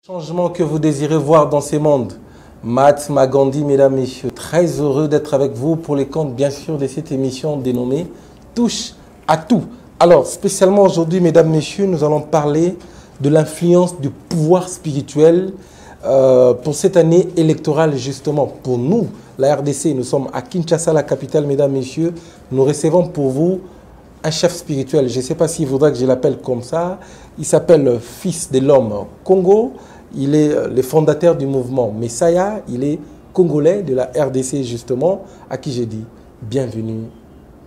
Changement que vous désirez voir dans ces mondes. Mahatma Gandhi, mesdames, messieurs, très heureux d'être avec vous pour les comptes, bien sûr, de cette émission dénommée Touche à tout. Alors, spécialement aujourd'hui, mesdames, messieurs, nous allons parler de l'influence du pouvoir spirituel pour cette année électorale, justement. Pour nous, la RDC, nous sommes à Kinshasa, la capitale, mesdames, messieurs. Nous recevons pour vous un chef spirituel. Je ne sais pas s'il voudra que je l'appelle comme ça. Il s'appelle Fils de l'Homme Congo. Il est le fondateur du mouvement Messiah. Il est congolais de la RDC, justement, à qui j'ai dit bienvenue,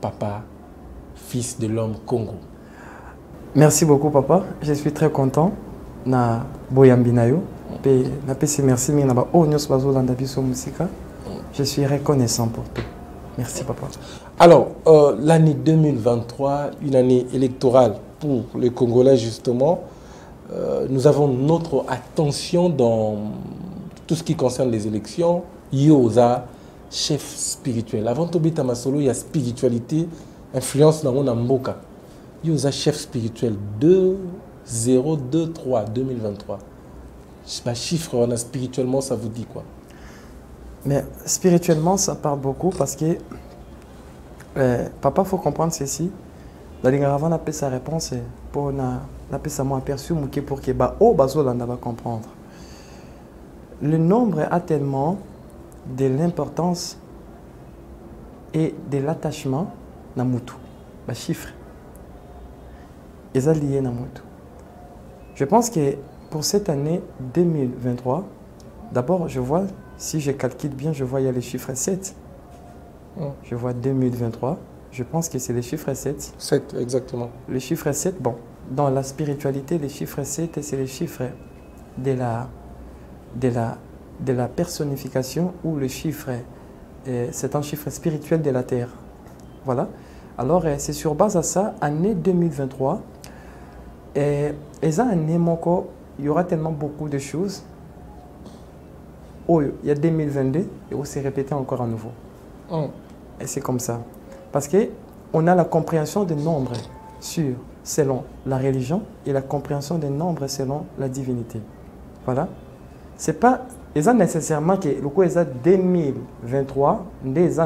papa, Fils de l'Homme Congo. Merci beaucoup, papa. Je suis très content. Na boyambinayo. Na pesi merci mi na ba onyos bazolanda biso musika. Je suis reconnaissant pour tout. Merci, papa. Alors, l'année 2023, une année électorale pour les Congolais, justement. Nous avons notre attention dans tout ce qui concerne les élections. Yoza, chef spirituel. Avant Tobita Masolo, il y a spiritualité, influence dans mon amboka. Yoza, chef spirituel 2023 2023. Je sais pas, chiffre, on a spirituellement, ça vous dit quoi? Mais spirituellement, ça parle beaucoup parce que papa, il faut comprendre ceci. La ligne avant d'appeler sa réponse pour n'appeler sa mot aperçu pour que Bazolanda va comprendre. Le nombre a tellement de l'importance et de l'attachement na mutu, ba chiffre. Ils sont liés na mutu. Je pense que pour cette année 2023, d'abord je vois, si je calcule bien, je vois il y a les chiffres 7. Je vois 2023. Je pense que c'est le chiffre 7. 7, exactement. Le chiffre 7, bon, dans la spiritualité, le chiffre 7, c'est le chiffre de la personnification ou le chiffre, c'est un chiffre spirituel de la terre. Voilà. Alors, c'est sur base à ça, année 2023, et ça, année moko, il y aura tellement beaucoup de choses. Oh, il y a 2022, et on s'est répété encore à nouveau. Et c'est comme ça. Parce qu'on a la compréhension des nombres selon la religion et la compréhension des nombres selon la divinité. Voilà. Ce n'est pas nécessairement que le coup est 2023, des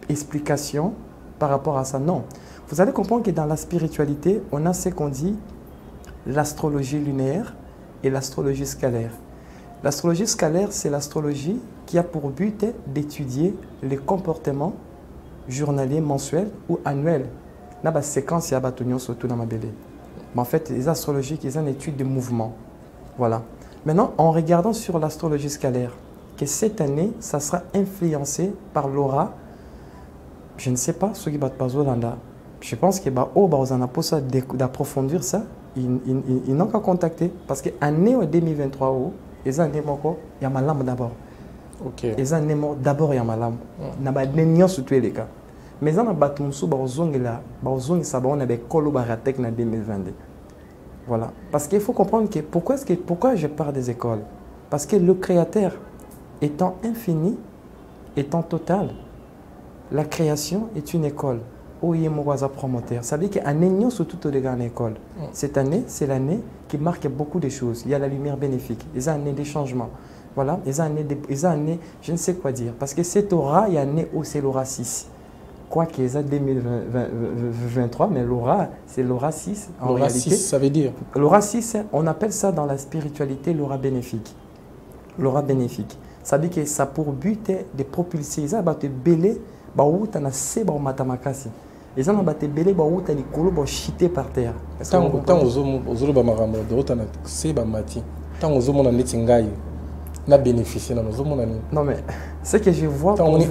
explications par rapport à ça. Non. Vous allez comprendre que dans la spiritualité, on a ce qu'on dit l'astrologie lunaire et l'astrologie scalaire. L'astrologie scalaire, c'est l'astrologie qui a pour but d'étudier les comportements journalier, mensuel ou annuel. Dans la séquence, il y a surtout dans ma BD. Mais en fait, les astrologiques, ils ont une étude de mouvement. Voilà. Maintenant, en regardant sur l'astrologie scalaire, que cette année, ça sera influencé par l'aura. Je ne sais pas ce qui va pas là. Je pense que d'approfondir ça, ils n'ont qu'à contacter. Parce que l'année 2023, ils ont il y a ma lame d'abord. Okay. Les animaux d'abord il y a malam na ba nenyo surtout les cas mais ça na batumsu ba ozongela ba ozongisa ba on a be kolo ba ratek na 2022. Voilà, parce qu'il faut comprendre que pourquoi je parle des écoles, parce que le créateur étant infini, étant total, la création est une école. Oye mowaza promoteur, ça veut dire qu'un nenyo surtout de grande école. Cette année, c'est l'année qui marque beaucoup de choses. Il y a la lumière bénéfique, les années des changements. Voilà, les années, je ne sais quoi dire. Parce que cette aura, il y a une année où c'est l'aura 6. Quoi qu'il y ait 2023, mais l'aura, c'est l'aura 6. L'aura 6, ça veut dire? L'aura 6, on appelle ça dans la spiritualité l'aura bénéfique. L'aura bénéfique. Ça veut dire que ça a pour but de propulser. Ça va te belé, bah où tu as se bah matamakasi. Et ça va te belé, bah où tu as les colos bah chité par terre. Tant aux bah maramo, de tu as se bah mati. Tant aux hommes on a netingaï. Bénéficié non mais ce que je vois pour vous,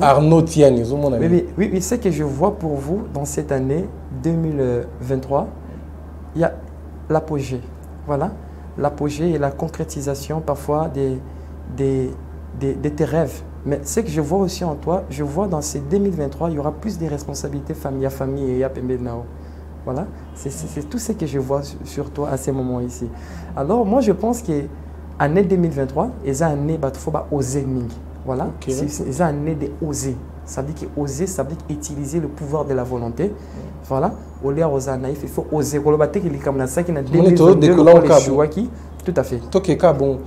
oui, ce que je vois pour vous dans cette année 2023, il y a l'apogée. Voilà, l'apogée et la concrétisation parfois de tes rêves. Mais ce que je vois aussi en toi, je vois dans ces 2023, il y aura plus de responsabilités famille et à Pembenao. Voilà, c'est tout ce que je vois sur toi à ces moments ici. Alors moi je pense que année 2023, ils ont année faut oser ming. Voilà, ils ont année de oser. Ça veut dire que oser, ça veut dire utiliser le pouvoir de la volonté. Voilà, au lieu aux naïfs, il faut oser. Tout à fait. Tokeka, bon,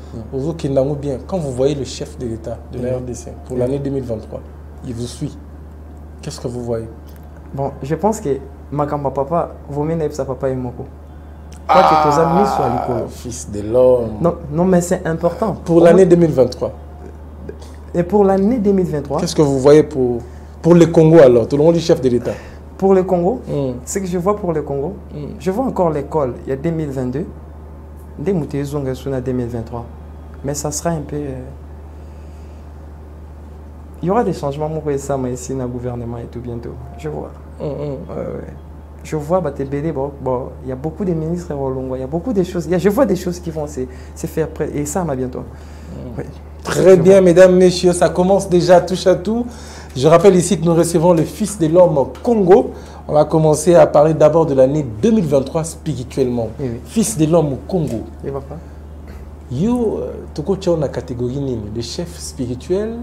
bien. Quand vous voyez le chef de l'État de la RDC pour l'année 2023, il vous suit. Qu'est-ce que vous voyez? Bon, je pense que Makamba Papa, vous menez sa papa et Moko. Quoi que tes amis soient à l'école. Fils de l'homme. Non, non, mais c'est important. Pour l'année 2023. Et pour l'année 2023. Qu'est-ce que vous voyez pour le Congo alors? Tout le monde dit chef de l'État. Pour le Congo, ce que je vois pour le Congo, je vois encore l'école, il y a 2022, des moutezonga suna 2023. Mais ça sera un peu. Il y aura des changements, moi, ça, mais ici, dans le gouvernement et tout bientôt. Je vois. Je vois, il y a beaucoup de ministres au il y a beaucoup de choses. Je vois des choses qui vont se faire et ça m'a bientôt. Oui. Très bien, mesdames, messieurs, ça commence déjà touche à tout. Je rappelle ici que nous recevons le Fils de l'homme Congo. On va commencer à parler d'abord de l'année 2023 spirituellement. Oui. Fils de l'homme Congo. Et papa? Yo, tu as une catégorie, le chef spirituel.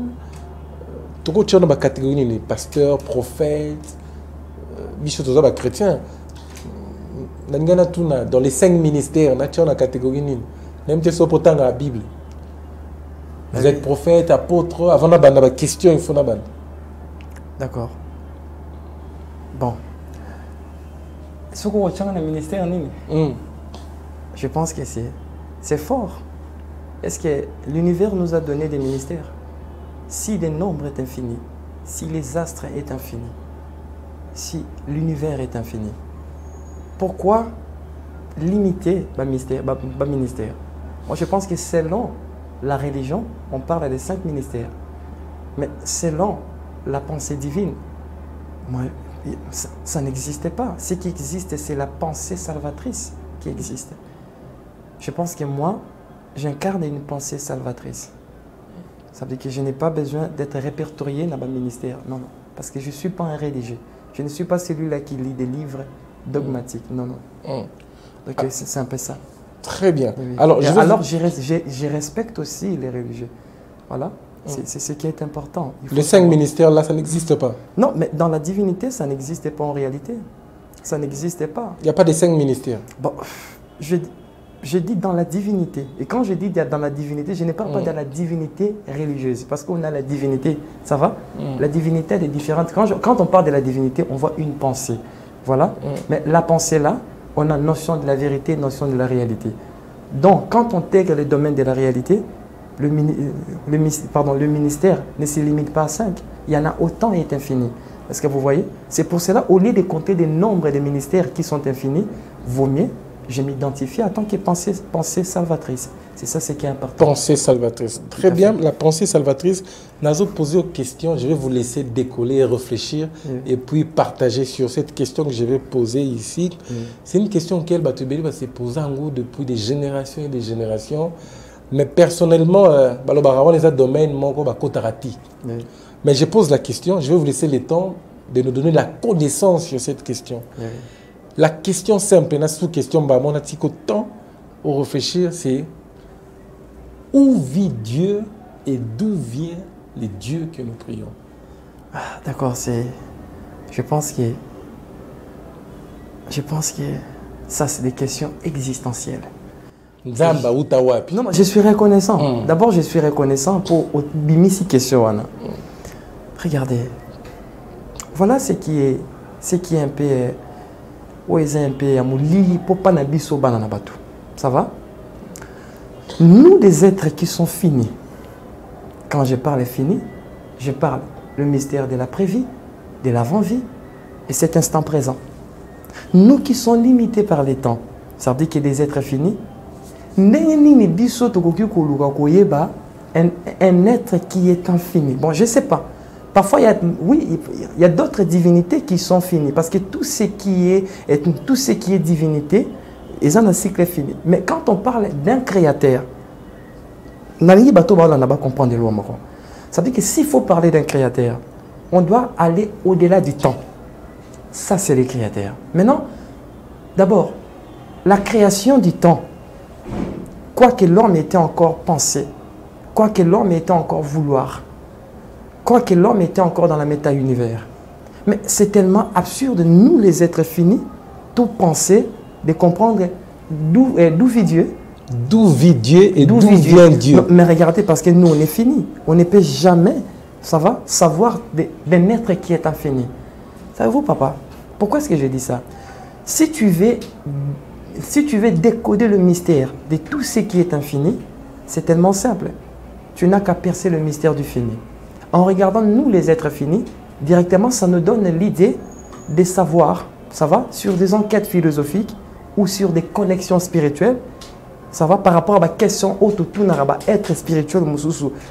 Tu as une catégorie, pasteur, prophète, chrétien. Dans les 5 ministères, tu as une catégorie. Même si tu as la Bible. Vous êtes prophète, apôtre, avant la question, il faut la ban. D'accord. Bon. Ce qu'on retient dans le ministère, je pense que c'est fort. Est-ce que l'univers nous a donné des ministères? Si le nombre est infini, si les astres est infini, si l'univers est infini, pourquoi limiter le ministère? Moi, je pense que selon la religion, on parle des 5 ministères. Mais selon la pensée divine, moi, ça n'existait pas. Ce qui existe, c'est la pensée salvatrice qui existe. Je pense que moi, j'incarne une pensée salvatrice. Ça veut dire que je n'ai pas besoin d'être répertorié dans mon ministère. Non, non. Parce que je ne suis pas un religieux. Je ne suis pas celui-là qui lit des livres dogmatiques. Non, non. Donc, c'est un peu ça. Très bien. Oui. Alors, je respecte aussi les religieux. Voilà. C'est ce qui est important. Les 5 ministères, là, ça n'existe pas. Non, mais dans la divinité, ça n'existait pas en réalité. Ça n'existait pas. Il n'y a pas de 5 ministères. Bon, je dis dans la divinité. Et quand je dis dans la divinité, je ne parle pas de la divinité religieuse. Parce qu'on a la divinité, ça va? La divinité, elle est différente. Quand on parle de la divinité, on voit une pensée. Voilà. Mais la pensée là, on a notion de la vérité, notion de la réalité. Donc, quand on intègre le domaine de la réalité, le ministère ne se limite pas à 5. Il y en a autant et est infini. Est-ce que vous voyez? C'est pour cela, au lieu de compter des nombres de ministères qui sont infinis, vaut mieux, je m'identifie en tant que pensée salvatrice. C'est ça ce qui est important. Pensée salvatrice. Très bien, la pensée salvatrice. Nazo, posez aux questions, je vais vous laisser décoller et réfléchir et puis partager sur cette question que je vais poser ici. C'est une question qu'elle va se poser en gros depuis des générations et des générations. Mais personnellement, les domaines mais je pose la question, je vais vous laisser le temps de nous donner la connaissance sur cette question. La question simple, la sous-question, on a petit temps pour réfléchir, c'est où vit Dieu et d'où vient le Dieu que nous prions? D'accord, je pense que ça, c'est des questions existentielles. Non, je suis reconnaissant. D'abord, je suis reconnaissant pour Bimisi question. Regardez, voilà ce qui est un peu, ça va? Nous, des êtres qui sont finis. Quand je parle fini, je parle le mystère de l'après-vie, de l'avant-vie et cet instant présent. Nous qui sommes limités par les temps, ça veut dire qu'il y a des êtres finis. Un être qui est infini. Bon, je ne sais pas. Parfois, il y a d'autres divinités qui sont finies. Parce que tout ce qui est divinité, ils ont un cycle fini. Mais quand on parle d'un créateur, ça veut dire que s'il faut parler d'un créateur, on doit aller au-delà du temps. Ça, c'est le créateur. Maintenant, d'abord, la création du temps, quoi que l'homme était encore pensé, quoi que l'homme était encore vouloir, quoi que l'homme était encore dans la méta-univers. Mais c'est tellement absurde, nous les êtres finis, tout penser, de comprendre d'où vit Dieu D'où vit Dieu et d'où vient Dieu? Non, mais regardez, parce que nous, on est fini. On ne peut jamais, ça va, savoir d'un être qui est infini. Savez-vous, papa, pourquoi est-ce que je dis ça? Si tu veux décoder le mystère de tout ce qui est infini, c'est tellement simple. Tu n'as qu'à percer le mystère du fini. En regardant nous, les êtres finis, directement, ça nous donne l'idée de savoir, ça va, sur des enquêtes philosophiques ou sur des connexions spirituelles. Ça va par rapport à la question autour être spirituel.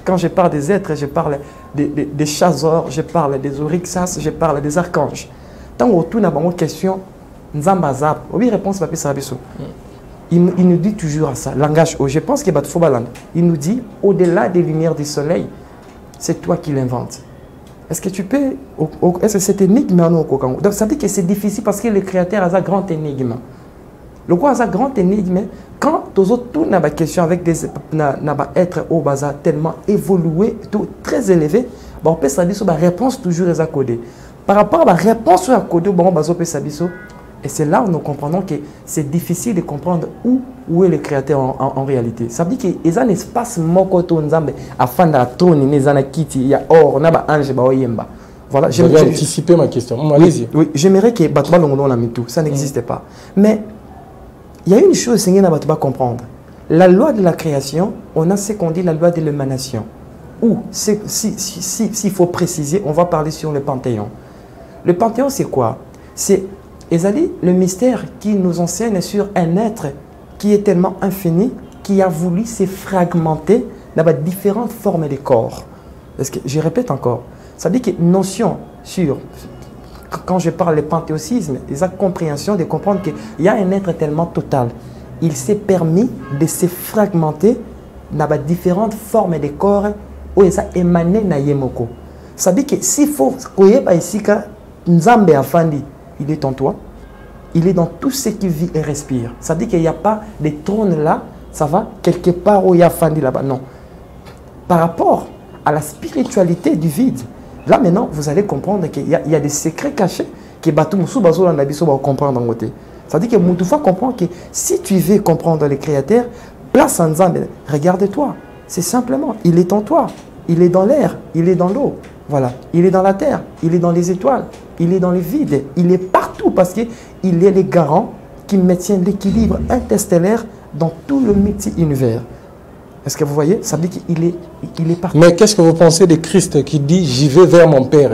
Quand je parle des êtres, je parle des chazors, je parle des orixas, je parle des archanges. Tant autour de la question, Nzambazap, oui, réponse papier Sarabiso. Il nous dit toujours à ça, langage. Je pense qu'il y a Fobaland. Il nous dit, au-delà des lumières du soleil, c'est toi qui l'inventes. Est-ce que tu peux, est-ce que c'est énigme ou non? Donc ça veut dire que c'est difficile parce que le créateur a un grand énigme. Le quoi a un grand énigme quand tous autres na question avec des êtres au bazar tellement évolué, très élevé, on peut savoir sur la réponse toujours est codée. Par rapport à la réponse à codée, on peut savoir. Et c'est là où nous comprenons que c'est difficile de comprendre où est le créateur en réalité. Ça veut dire qu'il y a un espace mokoto nzambe afin de trône nezana kiti il y a or na ba ange ba oyemba. Voilà, j'ai anticipé ma question. Allez-y. Oui, j'aimerais que batba longo na mitou, ça n'existait pas. Mais il y a une chose que nous devons comprendre. La loi de la création, on a ce qu'on dit la loi de l'émanation. Ou, s'il faut préciser, on va parler sur le Panthéon. Le Panthéon, c'est quoi? C'est le mystère qui nous enseigne sur un être qui est tellement infini, qui a voulu se fragmenter dans différentes formes de corps. Parce que, je répète encore, ça veut dire que notion sur... Quand je parle de panthéosisme, la compréhension de comprendre qu'il y a un être tellement total. Il s'est permis de se fragmenter dans différentes formes de corps où il a émané na yemoko. Ça veut dire que s'il faut que ici que Nzambe Afandi, il est en toi, il est dans tout ce qui vit et respire. Ça veut dire qu'il n'y a pas de trône là, ça va quelque part où il y a Afandi là-bas. Non. Par rapport à la spiritualité du vide, là, maintenant, vous allez comprendre qu'il y a des secrets cachés que Batou Moussou Bazo Landabiso va comprendre en côté. Ça veut dire que Moutoufa comprend que si tu veux comprendre le Créateur, place en Nzambe, regarde-toi. C'est simplement, il est en toi. Il est dans l'air, il est dans l'eau. Voilà. Il est dans la terre, il est dans les étoiles, il est dans le vide. Il est partout parce qu'il est le garant qui maintient l'équilibre interstellaire dans tout le multi-univers. Est-ce que vous voyez? Ça veut dire qu'il est partout. Mais qu'est-ce que vous pensez de Christ qui dit « J'y vais vers mon Père »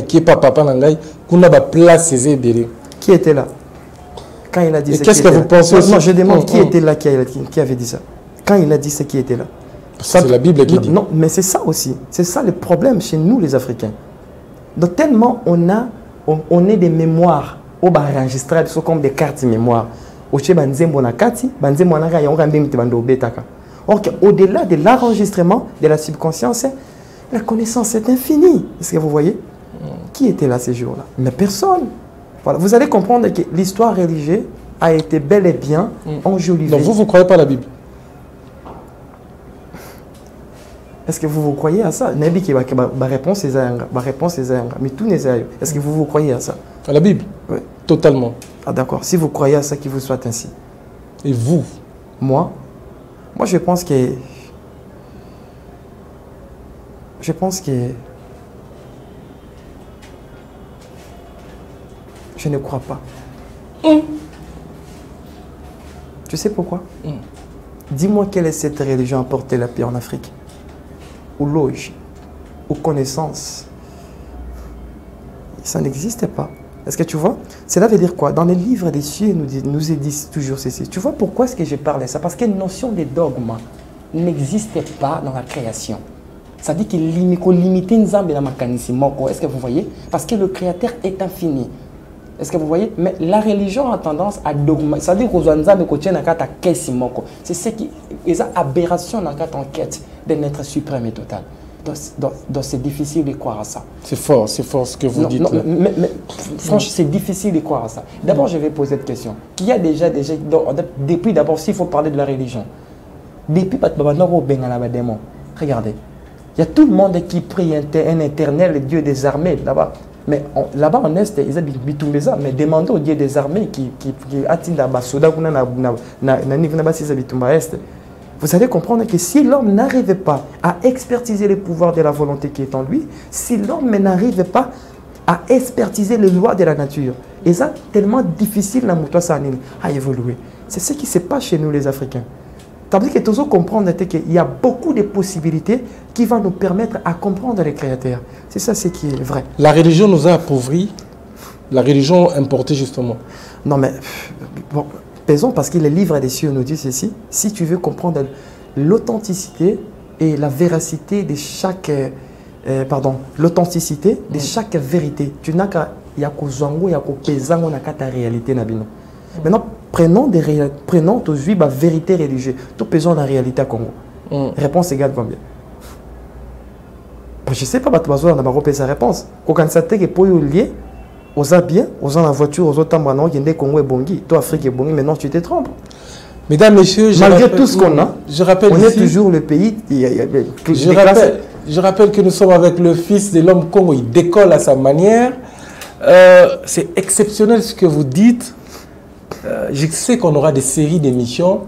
qui est papa Nangai, qu'on a place ses aides. Qui était là quand il a dit ça? Qu'est-ce que vous pensez aussi? Non, je demande qui était là qui avait dit ça. Quand il a dit ce qui était là. C'est la Bible qui dit. Non, mais c'est ça aussi. C'est ça le problème chez nous les Africains. Donc tellement on est des mémoires au bas enregistrées comme des cartes de mémoire. Au-delà de l'enregistrement de la subconscience, la connaissance est infinie. Est-ce que vous voyez? Qui était là ces jours-là? Mais personne. Voilà. Vous allez comprendre que l'histoire religieuse a été bel et bien enjolivée. Donc vous ne croyez pas à la Bible? Est-ce que vous croyez à ça? Ma réponse est mais tout n'est pas. Est-ce que vous croyez à ça? À la Bible? Oui. Totalement. Ah d'accord. Si vous croyez à ça, qu'il vous soit ainsi. Et vous? Moi, je pense que... Je ne crois pas. Tu sais pourquoi? Dis-moi quelle est cette religion à porter la paix en Afrique? Ou loge? Ou connaissance? Ça n'existe pas. Est-ce que tu vois? Cela veut dire quoi? Dans les livres des cieux, nous disent toujours ceci. Tu vois pourquoi est-ce que je parle de ça? Parce qu'une notion de dogme n'existe pas dans la création. Ça dit qu'il faut limiter Nzambe dans mécanisme. Est-ce que vous voyez? Parce que le créateur est infini. Est-ce que vous voyez? Mais la religion a tendance à dogmatiser. Ça dit que Nzambe contient dans la quête. C'est ce qui est une aberration dans la quête d'un être suprême et total. Donc c'est difficile de croire à ça. C'est fort ce que vous dites. Non, mais franchement, c'est difficile de croire à ça. D'abord, je vais poser cette question. Qui a déjà depuis d'abord, s'il faut parler de la religion, depuis regardez, il y a tout le monde qui prie un éternel Dieu des armées là-bas. Mais là-bas en Est, ils ont Bitumbeza, mais demandez au Dieu des armées qui atteignent la Basoda, vous allez comprendre que si l'homme n'arrive pas à expertiser les pouvoirs de la volonté qui est en lui, si l'homme n'arrive pas à expertiser les lois de la nature, et ça tellement difficile à évoluer. C'est ce qui se passe chez nous les Africains. Tandis que tous comprendre qu'il y a beaucoup de possibilités qui vont nous permettre à comprendre les créateurs. C'est ça ce qui est vrai. La religion nous a appauvris, la religion importée justement. Non mais, bon, pesons parce que les livres des cieux nous disent ceci. Si tu veux comprendre l'authenticité et la véracité de chaque... l'authenticité de chaque vérité, tu n'as qu'à... Il y a qu'au zango, il y a qu'au pesant, on n'a qu'à ta réalité. Maintenant, prenons aujourd'hui la vérité religieuse. Tout pesant la réalité à Congo. Réponse égale combien? Je ne sais pas, on a repéré sa réponse. Quand on sait que pour lier, on a bien, on a la voiture, on a le Congo est bongi, toi Afrique est bongi, maintenant tu te trompes. Mesdames, messieurs, malgré tout ce qu'on a, on est toujours le pays. Je rappelle que nous sommes avec le fils de l'homme Congo, il décolle à sa manière. C'est exceptionnel ce que vous dites. Je sais qu'on aura des séries d'émissions.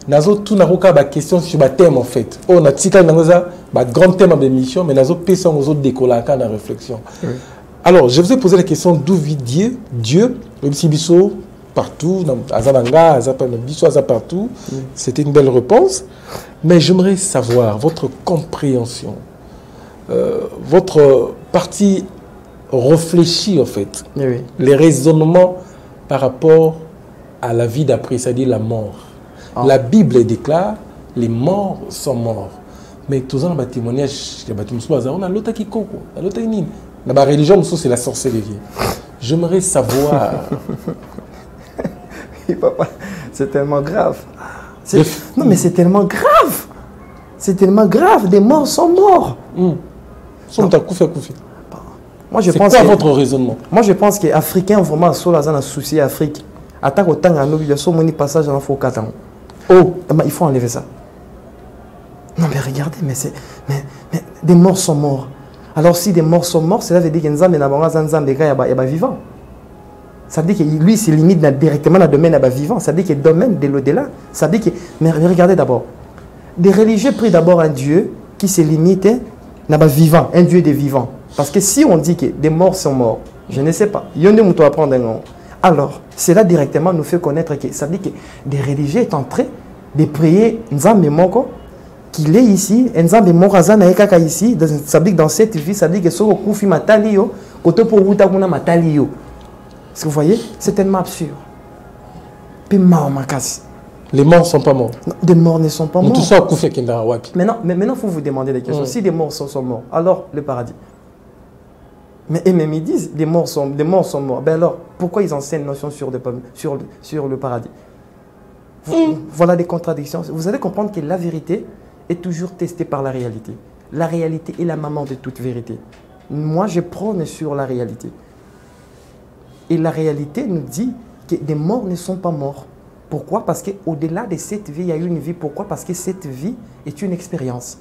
Nazo tout n'a pas de questions sur le thème en fait. On a un grand thème d'émission, mais nazo personne aux autres décoller dans la réflexion. Oui. Alors, je vous ai posé la question d'où vit Dieu, même si Bisso partout, Azananga, partout. C'était une belle réponse. Mais j'aimerais savoir votre compréhension, votre partie réfléchie en fait, oui. Les raisonnements par rapport à la vie d'après, c'est-à-dire la mort. Ah. La Bible déclare les morts sont morts. Mais tous les témoignages, on a l'autre qui coco, l'autre qui nine. Dans la religion, c'est la sorcellerie. J'aimerais savoir. C'est tellement grave. Non, mais c'est tellement grave. C'est tellement grave. Des morts sont morts. Sont à koufi. Moi, je pense. C'est quoi votre raisonnement? Moi, je pense que les Africains vraiment sont là dans un souci Afrique. Attaque autant à nous, il y a un passage dans le 4 ans. Oh, il faut enlever ça. Non, mais regardez, mais des morts sont morts. Alors, si des morts sont morts, cela veut dire que Nzambe est vivant. Ça veut dire que lui, il se limite directement dans le domaine vivant. Ça veut dire que le domaine de l'au-delà. Ça veut dire que. Mais regardez d'abord. Des religieux prient d'abord un Dieu qui se limite dans le vivant, un Dieu des vivants. Parce que si on dit que des morts sont morts, je ne sais pas. Il y a un apprendre un nom. Alors, cela directement nous fait connaître que ça veut dire que des religieux sont en train de prier Nzambe Moko, qu'il est ici, Nzambe Moko Azana Ekaka ici, ça veut dire que dans cette vie, ça veut dire que Soko Koufi Matalio, Koto pour Wutakuna Matalio. Est-ce que vous voyez? C'est tellement absurde. Puis les morts ne sont pas morts. Non, des morts ne sont pas morts. Tout ça Koufi Maintenant, il faut vous demander des questions. Si des morts sont morts, alors le paradis. Mais même ils disent des morts sont morts. Ben alors, pourquoi ils enseignent une notion sur le paradis? Voilà des contradictions. Vous allez comprendre que la vérité est toujours testée par la réalité. La réalité est la maman de toute vérité. Moi, je prône sur la réalité. Et la réalité nous dit que des morts ne sont pas morts. Pourquoi? Parce qu'au-delà de cette vie, il y a une vie. Pourquoi? Parce que cette vie est une expérience.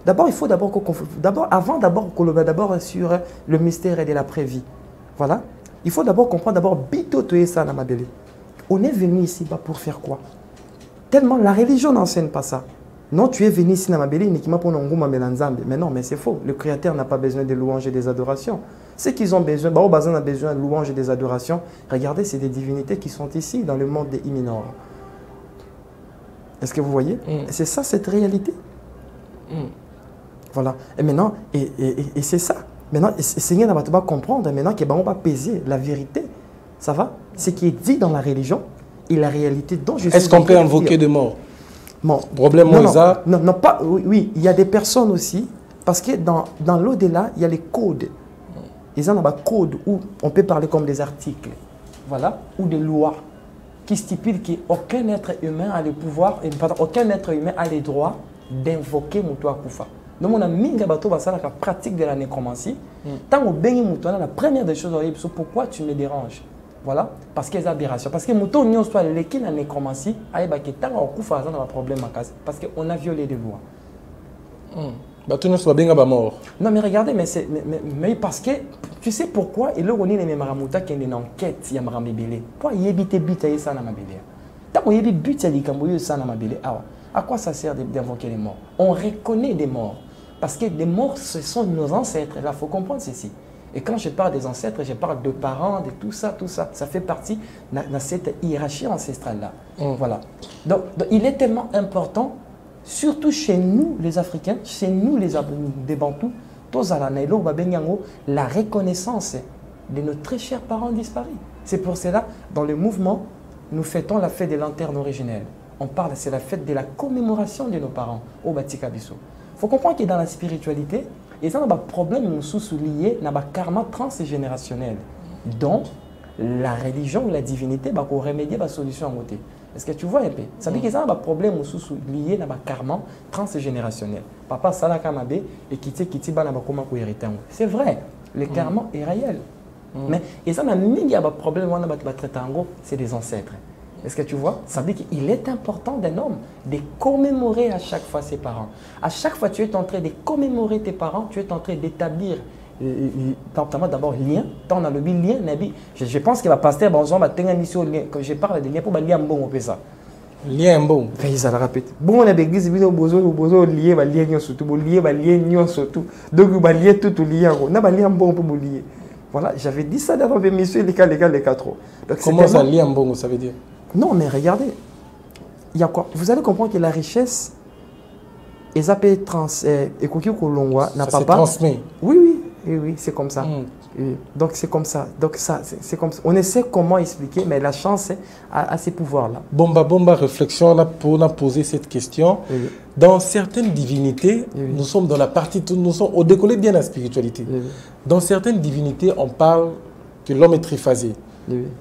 D'abord, il faut d'abord sur le mystère de l'après-vie. Voilà. Il faut d'abord comprendre ça dans ma belle. On est venu ici pour faire quoi? Tellement la religion n'enseigne pas ça. Non, tu es venu ici dans ma belle uniquement pour nous Nzambe. Mais non, mais c'est faux. Le Créateur n'a pas besoin de louanges et des adorations. Ce qu'ils ont besoin, Bazan a besoin de louanges et des adorations. Regardez, c'est des divinités qui sont ici dans le monde des Iminor. Est-ce que vous voyez? C'est ça cette réalité. Voilà. Et maintenant, et c'est ça. Maintenant, Seigneur va comprendre maintenant qu'il va peser la vérité. Ça va? Ce qui est dit dans la religion et la réalité dont je suis. Est-ce qu'on peut invoquer de mort? Bon. Problème non, pas. Oui, il y a des personnes aussi, parce que dans l'au-delà, il y a les codes. Ils ont un code où on peut parler comme des articles, voilà, ou des lois qui stipulent qu'aucun être humain a le pouvoir, aucun être humain a le droit d'invoquer Moutoua Koufa. Donc, on a mis la pratique de la nécromancie. Tant au béni Moutoua, la première des choses, pourquoi tu me déranges? Voilà, parce qu'il y a des aberrations. Parce que Moutoua, on soit l'équipe de la nécromancie, tant au Koufa, on a un problème parce qu'on a violé des lois. Bah, tout le monde soit bien mort. Non, mais regardez, mais parce que tu sais pourquoi il y a une enquête, il y a une enquête. Pourquoi il y a des buts à ça dans ma bébé? Tant qu'il y a des buts à ça dans ma bébé, à quoi ça sert d'invoquer les morts? On reconnaît des morts. Parce que les morts, ce sont nos ancêtres. Là, il faut comprendre ceci. Et quand je parle des ancêtres, je parle de parents, de tout ça, tout ça. Ça fait partie de cette hiérarchie ancestrale-là. Voilà. Donc, il est tellement important, surtout chez nous, les Africains, chez nous, les Bantous, la reconnaissance de nos très chers parents disparus. C'est pour cela, dans le mouvement, nous fêtons la fête des lanternes originelles. On parle, c'est la fête de la commémoration de nos parents au Batikabiso. Il faut comprendre que dans la spiritualité, il y a un problème lié à un karma transgénérationnel, dont la religion ou la divinité va remédier à la solution à côté. Est-ce que tu vois un peu? Ça veut dire qu'il y a un problème lié à un karma transgénérationnel. Papa Salaka Mabe et Kiti Bana Bakoma hérité. C'est vrai, le karma est réel. Mais il y a un problème, c'est des ancêtres. Est-ce que tu vois? Ça veut dire qu'il est important d'un homme de commémorer à chaque fois ses parents. À chaque fois que tu es en train de commémorer tes parents, tu es en train d'établir d'abord lien. Tant on a le lien, je pense qu'il va passer quand je parle de lien pour lien bon on fait ça. Lien bon. Ça le répète. Bon on a l'église il besoin lier lien surtout lien surtout. Donc il va lier tout lien. On a lien bon pour lier. Voilà, j'avais dit ça dans l'émission les quatre. Comment ça lien bon ça veut dire? Non, mais regardez, il y a quoi? Vous allez comprendre que la richesse, les AP n'a pas transmis. Oui, c'est comme ça. Donc c'est comme ça. C'est comme ça. On essaie comment expliquer, mais la chance a ces pouvoirs-là. Bomba, réflexion là pour poser cette question. Oui. Dans certaines divinités, nous sommes dans la partie, nous sommes au décollé bien la spiritualité. Dans certaines divinités, on parle que l'homme est triphasé.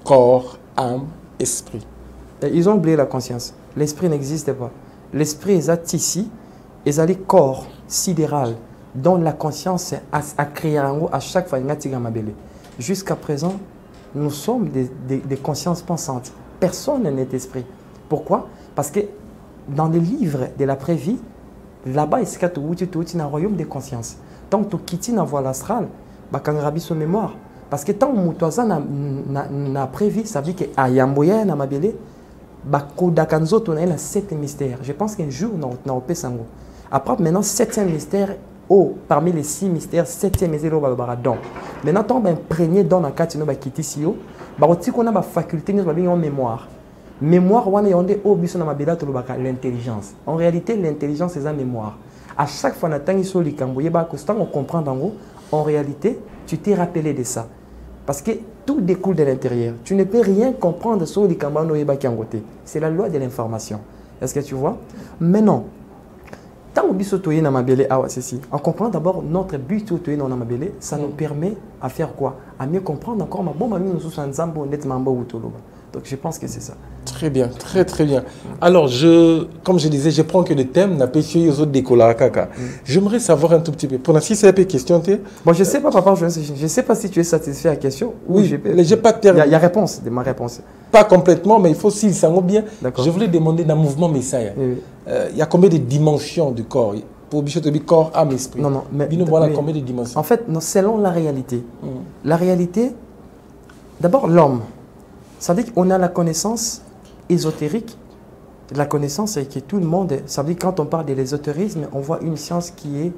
Corps, âme, esprit. Ils ont oublié la conscience. L'esprit n'existe pas. L'esprit est ici, ils ont le corps sidéral, dont la conscience a créé à chaque fois. Jusqu'à présent, nous sommes des consciences pensantes. Personne n'est esprit. Pourquoi? Parce que dans les livres de l'après-vie, là-bas, il y a un royaume de conscience. Tant que tu quittes la voie astrale, tu as son mémoire. Parce que tant que tu as prévu, ça veut dire que Yamboya na mabele, Bakodakanzo on a 7 mystères. Je pense qu'un jour on a Sango. Après maintenant 7e mystère, parmi les 6 mystères, 7e mystère au Baradon. Maintenant on va imprégner dans la carte no bakitisi yo, ba oti qu'on a ba faculté nous ba en mémoire. Mémoire wana yonde o biso na mabela to l'intelligence. En réalité l'intelligence c'est la mémoire. À chaque fois na tangi so likambo yeba ko on comprend dango, en réalité tu t'es rappelé de ça. Parce que tout découle de l'intérieur. Tu ne peux rien comprendre sur les Kambano et Bakiangote. C'est la loi de l'information. Est-ce que tu vois? Maintenant, tant on comprend d'abord notre but dans Namabele, ça nous permet à faire quoi? À mieux comprendre encore ma bombe. Donc je pense que c'est ça. Très bien, très bien. Alors, comme je disais, je prends que le thème n'a pas été aux autres décollants. J'aimerais savoir un tout petit peu. Pour l'instant, c'est la question. Bon, je ne sais pas, papa, je ne sais pas si tu es satisfait à la question. Oui, j'ai pas de terme. Il y a réponse, de ma réponse. Pas complètement, mais il faut s'il s'en bien. Je voulais demander dans le mouvement Messiah, il y a combien de dimensions du corps? Pour Bichotobi, corps, âme, esprit. Non, mais voilà combien de dimensions? En fait, non, selon la réalité. La réalité, d'abord l'homme. Ça veut dire qu'on a la connaissance ésotérique, la connaissance que tout le monde, ça veut dire quand on parle de l'ésotérisme, on voit une science qui est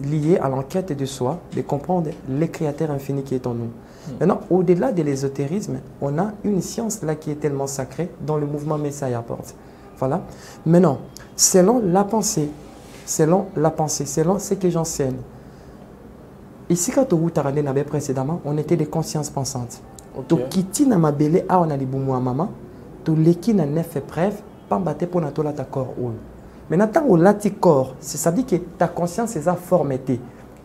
liée à l'enquête de soi, de comprendre le créateur infini qui est en nous. Maintenant, au-delà de l'ésotérisme, on a une science là qui est tellement sacrée dont le mouvement Messiah apporte. Voilà. Maintenant, selon selon ce que j'enseigne, ici quand on avait précédemment, on était des consciences pensantes. To kiti na mabele a on a libumu maman, to leki na neuf épreuves, pambate pour natola ta corps ou. Maintenant tant au lati corps, ça veut dire que ta conscience est formatée.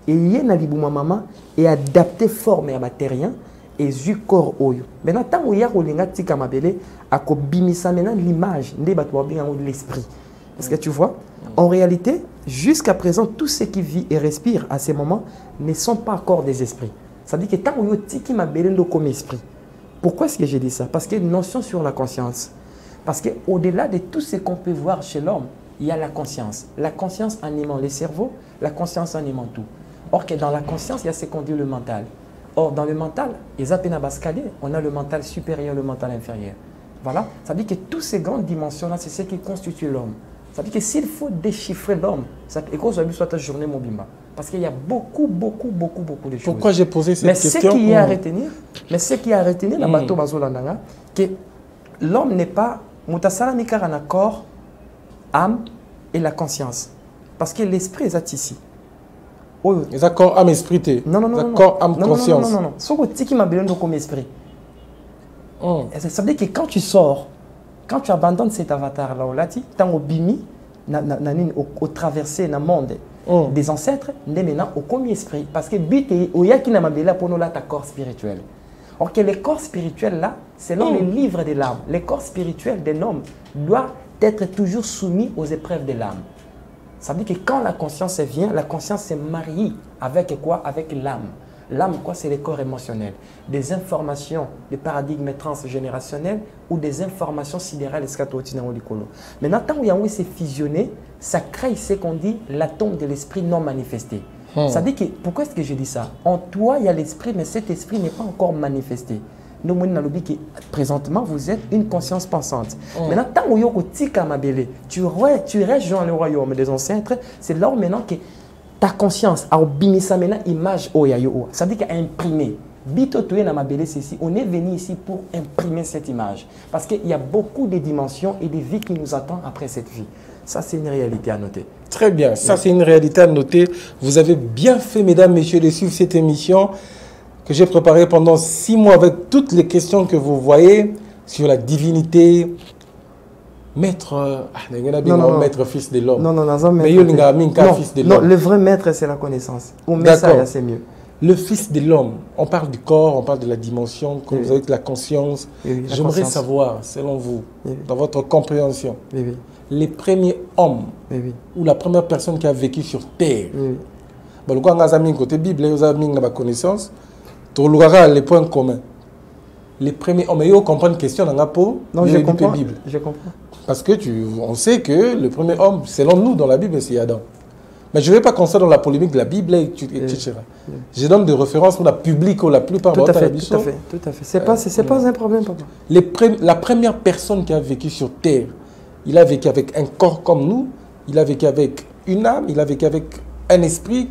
Et y na libumu maman et adapté forme à matérien et zu corps ou. Maintenant tant au ya rolinga tika mabele a ko bimisa maintenant l'image ndé batwa bien l'esprit. Est-ce que tu vois? En réalité, jusqu'à présent, tout ce qui vit et respire à ces moments ne sont pas encore des esprits. Ça veut dire que tant que tu m'a comme esprit. Pourquoi est-ce que j'ai dit ça? Parce qu'il y a une notion sur la conscience. Parce qu'au-delà de tout ce qu'on peut voir chez l'homme, il y a la conscience. La conscience animant les cerveaux, la conscience animant tout. Or que dans la conscience, il y a ce qu'on dit le mental. Or, dans le mental, on a le mental supérieur, le mental inférieur. Voilà. Ça veut dire que toutes ces grandes dimensions-là, c'est ce qui constitue l'homme. Ça veut dire que s'il faut déchiffrer l'homme, et qu'on soit ta journée mobimba. Parce qu'il y a beaucoup de choses. Pourquoi j'ai posé cette question? Mais ce qui est à retenir, la bateau bazolandanga, que l'homme n'est pas mutasalamika en accord, âme et la conscience. Parce que l'esprit est ici. Les accords âme esprit. Non. Accords âme conscience. Non. Ce qui m'a besoin comme esprit. Ça veut dire que quand tu sors, quand tu abandonnes cet avatar-là, tu es au bimi, au traversé dans le monde des ancêtres, maintenant au commis esprit. Parce que but est au yaki na mabela pour nous là ta corps spirituel. Or que le corps spirituel là, selon les livres de l'âme, le corps spirituel d'un homme doit être toujours soumis aux épreuves de l'âme. Ça veut dire que quand la conscience vient, la conscience se marie avec quoi? Avec l'âme. L'âme, quoi? C'est le corps émotionnel. Des informations, des paradigmes transgénérationnels ou des informations sidérales escatologiques. Maintenant, tant que c'est fusionné, ça crée ce qu'on dit l'atome de l'esprit non manifesté. Ça veut dire que, pourquoi est-ce que je dis ça? En toi, il y a l'esprit, mais cet esprit n'est pas encore manifesté. Nous, présentement, vous êtes une conscience pensante. Maintenant, tant que tu rejoins le royaume des ancêtres, c'est là maintenant que ta conscience a obimisa maintenant image oyayo. Ça veut dire qu'à imprimer. On est venu ici pour imprimer cette image. Parce qu'il y a beaucoup de dimensions et de vies qui nous attendent après cette vie. Ça, c'est une réalité à noter. Très bien. Ça, c'est une réalité à noter. Vous avez bien fait, mesdames, messieurs, de suivre cette émission que j'ai préparée pendant 6 mois avec toutes les questions que vous voyez sur la divinité. Maître, maître fils de l'homme. Non, le vrai maître, c'est la connaissance. D'accord, c'est mieux. Le fils de l'homme, on parle du corps, on parle de la dimension, comme vous avez dit, la conscience. J'aimerais savoir, selon vous, dans votre compréhension, les premiers hommes ou la première personne qui a vécu sur Terre, côté Bible, vous avez la connaissance, les points communs. Les premiers hommes, et vous comprenez une question dans la peau, je comprends. Je comprends. Parce que on sait que le premier homme, selon nous, dans la Bible, c'est Adam. Mais je ne vais pas construire dans la polémique de la Bible, etc. Je donne des références pour la publique ou la plupart de tout à fait. C'est pas un problème, papa. La première personne qui a vécu sur Terre, il a vécu avec un corps comme nous, il a vécu avec une âme, il a vécu avec un esprit.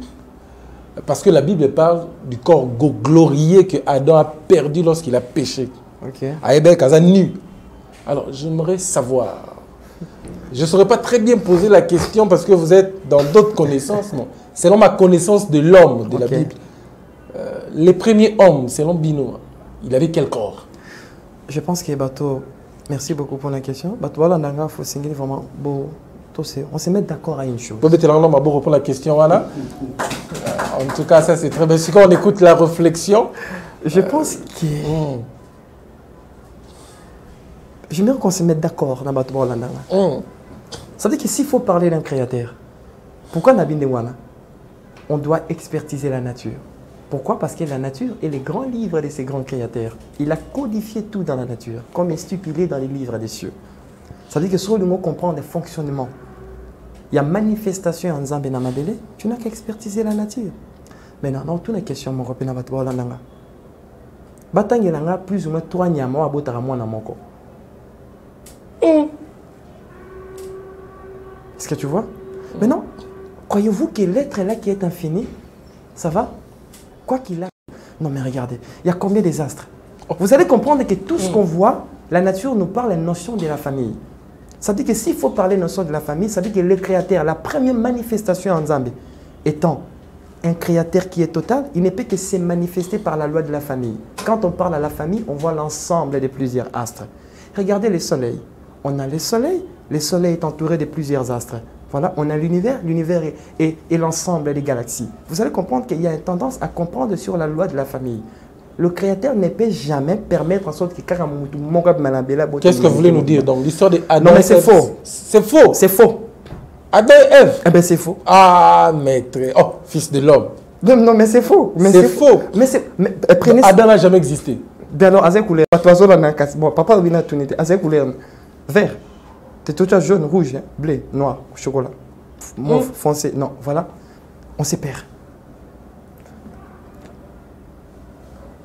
Parce que la Bible parle du corps glorieux que Adam a perdu lorsqu'il a péché. Nu. Alors, j'aimerais savoir. Je ne saurais pas très bien poser la question parce que vous êtes dans d'autres connaissances. Non. Selon ma connaissance de l'homme, de la Bible, les premiers hommes, selon Bino, il avait quel corps? Je pense que Bato, merci beaucoup pour la question. Bato, voilà, il faut s'engager vraiment beau. On se met d'accord à une chose. Peut-être que l'homme va répondre à la question, Anna. En tout cas, ça c'est très bien. C'est quand on écoute la réflexion. Je pense que. J'aimerais qu'on se mette d'accord dans Bato Bolandanga. Ça veut dire que s'il faut parler d'un créateur, pourquoi Nabindewana? On doit expertiser la nature. Pourquoi? Parce que la nature est le grand livre de ces grands créateurs. Il a codifié tout dans la nature, comme est stipulé dans les livres des cieux. Ça veut dire que sur le mot comprendre le fonctionnement, il y a manifestation en Zambé Namabele, tu n'as qu'à expertiser la nature. Maintenant, dans toutes les questions, mon repère va te voir là. Batangélanga, plus ou moins 3 nyama à Botaramwa Namoko. Est-ce que tu vois? Maintenant, croyez-vous que l'être là qui est infini, ça va? Quoi qu'il a. Non, mais regardez, il y a combien des astres? Vous allez comprendre que tout ce qu'on voit, la nature nous parle la notion de la famille. Ça veut dire que s'il faut parler de la notion de la famille, ça veut dire que le créateur, la première manifestation en Zambie, étant un créateur qui est total, il ne peut que se manifester par la loi de la famille. Quand on parle à la famille, on voit l'ensemble de plusieurs astres. Regardez le soleil. On a le soleil est entouré de plusieurs astres. Voilà, on a l'univers et l'ensemble des galaxies. Vous allez comprendre qu'il y a une tendance à comprendre sur la loi de la famille. Le créateur ne peut jamais permettre en sorte que Qu'est-ce que vous voulez nous dire dans l'histoire de Adam? Non, mais c'est faux. C'est faux. C'est faux. Adam et Ève. Eh bien, c'est faux. Ah, maître. Oh, fils de l'homme. Non, mais c'est faux. C'est faux. Prenez Adam n'a jamais existé. Bien, non, Azek Oulé. Bon, papa, il a tout. Azek Oulé. Vert. Tu as jaune, rouge, hein, bleu, noir, chocolat, mauve, foncé. Non, voilà. On se perd.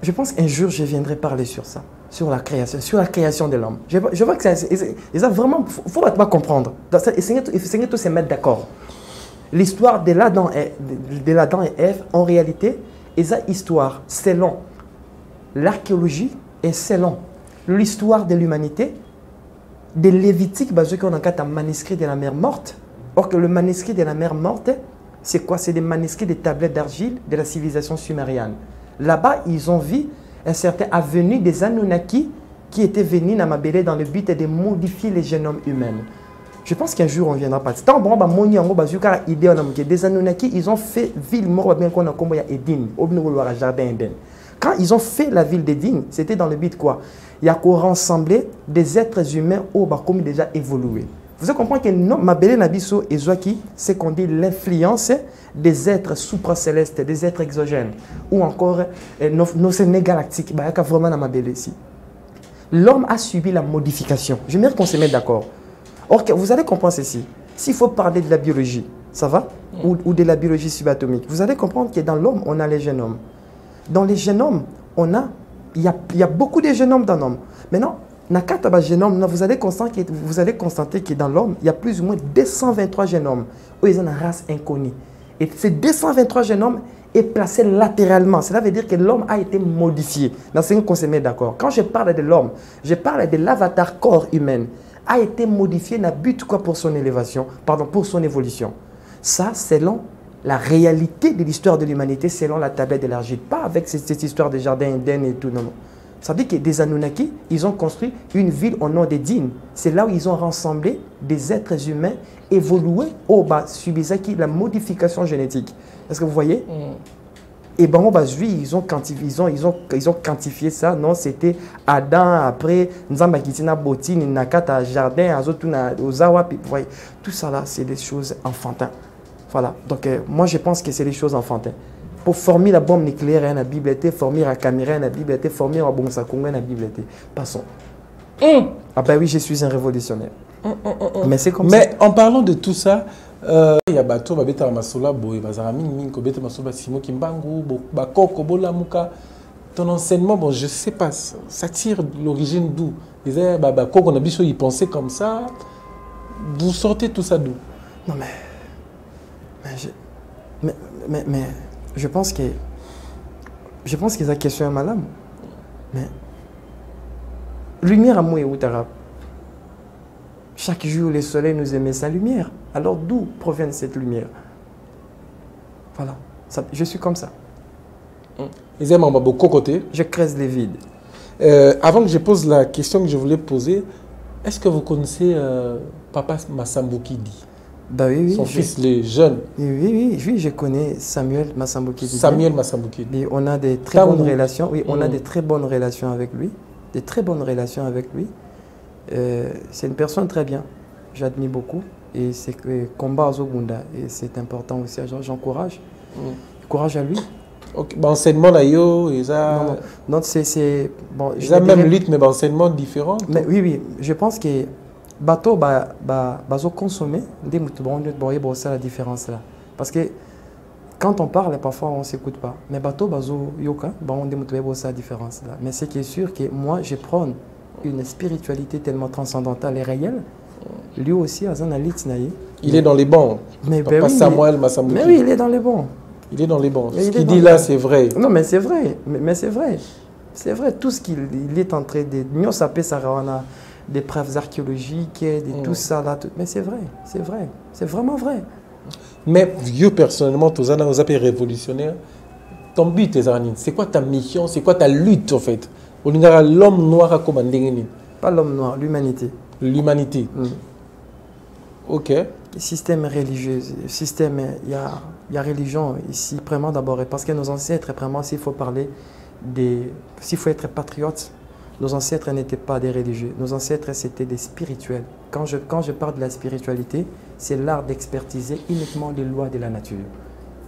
Je pense qu'un jour, je viendrai parler sur ça, sur la création de l'homme. Je vois que ils ont vraiment, il faut pas comprendre. Essayez de se mettre d'accord. L'histoire de l'Adam et Ève, en réalité, ils ont histoire selon l'archéologie et selon l'histoire de l'humanité, de Lévitique, parce qu'on a un manuscrit de la mer morte. Or que le manuscrit de la mer morte, c'est quoi? C'est des manuscrits des tablettes d'argile de la civilisation sumérienne. Là-bas, ils ont vu un certain avenue des Anunnaki qui étaient venus dans Mabélé dans le but de modifier les génomes humains. Je pense qu'un jour, on viendra pas. Tant bon, des Anunnaki, ils ont fait ville mort bien qu'on a comme Edine, au jardin Eden. Quand ils ont fait la ville d'Edine, c'était dans le but quoi? Il y a qu'on rassembler des êtres humains au comme déjà évolué. Vous allez comprendre que Mabélé Nabiso et Zoaki, c'est qu'on dit l'influence des êtres supracélestes, des êtres exogènes, ou encore nos galactiques. Il y a vraiment dans Mabélé ici. L'homme a subi la modification. Je veux dire qu'on se mette d'accord. Or, vous allez comprendre ceci. S'il faut parler de la biologie, ça va? Ou de la biologie subatomique, vous allez comprendre que dans l'homme, on a les génomes. Dans les génomes, il y a beaucoup de génomes dans l'homme. Maintenant, génome, vous allez constater que dans l'homme, il y a plus ou moins 223 génomes où ils ont une race inconnue. Et ces 223 génomes est placé latéralement. Cela veut dire que l'homme a été modifié. Dans ce qu'on se met d'accord. Quand je parle de l'homme, je parle de l'avatar corps humain. A été modifié dans but quoi pour son élévation, pardon, pour son évolution. Ça, selon la réalité de l'histoire de l'humanité, selon la tablette de l'argile. Pas avec cette histoire de jardin Eden et tout, non, non. Ça veut dire que des Anunnaki, ils ont construit une ville au nom d'Edine. C'est là où ils ont rassemblé des êtres humains évolués au bas, subissant la modification génétique. Est-ce que vous voyez? Et ben, ils ont quantifié ça. Non, c'était Adam, après, Nzambakitina, Botine, Nakata, Jardin, Azotuna, Ozawa. Vous voyez, tout ça là, c'est des choses enfantines. Voilà. Donc, moi, je pense que c'est des choses enfantines. Pour former la bombe nucléaire, il y a la Bible, former la caméra, il y a la Bible, former la bombe sakonga, il y a la Bible. Passons. Ah ben oui, je suis un révolutionnaire. Mais c'est comme ça. Mais en parlant de tout ça, il y a bateau, babeta masola, boy, bazarami, minko, beta masola, simo kimbangu, bakoko, bolamuka. Ton enseignement, bon, je sais pas, ça tire de l'origine d'où? Ils disaient, bakoko, on a bicho, ils pensaient comme ça. Vous sortez tout ça d'où? Non mais je pense que c'est question à madame. Mais lumière à moi et Outara. Chaque jour, le soleil nous émet sa lumière. Alors d'où provient cette lumière? Voilà. Ça, je suis comme ça. Ils aiment beaucoup côté. Je creuse les vides. Avant que je pose la question que je voulais poser, est-ce que vous connaissez Papa Massambokidi? Bah oui, son fils, le jeune. Oui, je connais Samuel Massambokidi. Samuel Massambokidi. On a des très bonnes relations. Oui, on a des très bonnes relations avec lui. Des très bonnes relations avec lui. C'est une personne très bien. J'admire beaucoup. Et c'est que combat aux Ogunda. Et c'est important aussi. J'encourage. Courage à lui. Okay. Bah, enseignement là, et ça. Non, c'est bon. Ils ont même lutte, mais enseignement différent. Mais oui, je pense que bateau bazo consommer des la différence là parce que quand on parle parfois on s'écoute pas mais bateau bazo yoka on la différence là mais ce qui est sûr que moi je prends une spiritualité tellement transcendantale et réelle lui aussi il est dans les bons. Mais Papa Samuel Massambokidi. Mais oui, il est dans les bons. Il est dans les bons. Ce qu'il dit là, c'est vrai. Non, mais c'est vrai. Mais c'est vrai. C'est vrai. Tout ce qu'il est en train de... Nous, ça peut s'arrêter des preuves archéologiques, de tout ça là. Tout. Mais c'est vrai. C'est vrai. C'est vraiment vrai. Mais, vieux, personnellement, tu as appelé révolutionnaire. Ton but, c'est quoi ta mission? C'est quoi ta lutte, en fait? L'homme noir a commandé. Pas l'homme noir, l'humanité. L'humanité. Ok. Le système religieux, il y a religion ici, vraiment d'abord, parce que nos ancêtres, vraiment, s'il faut parler s'il faut être patriote, nos ancêtres n'étaient pas des religieux, nos ancêtres c'était des spirituels. Quand je parle de la spiritualité, c'est l'art d'expertiser uniquement les lois de la nature.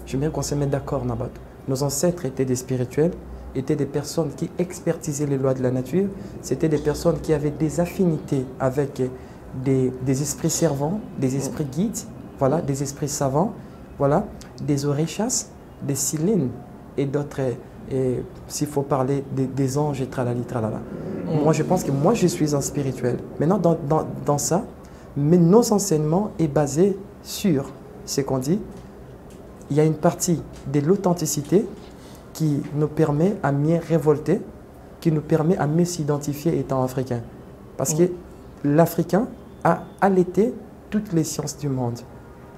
Je veux bien qu'on se mette d'accord, Nabat. Nos ancêtres étaient des spirituels étaient des personnes qui expertisaient les lois de la nature. C'était des personnes qui avaient des affinités avec des esprits servants, des esprits guides, voilà, des esprits savants, voilà, des orishas, des silines et d'autres, s'il faut parler des anges et tralali tralala. Moi, je pense que moi, je suis un spirituel. Maintenant, dans ça, mais nos enseignements est basé sur ce qu'on dit. Il y a une partie de l'authenticité qui nous permet à mieux révolter, qui nous permet à mieux s'identifier étant africain. Parce que l'Africain a allaité toutes les sciences du monde.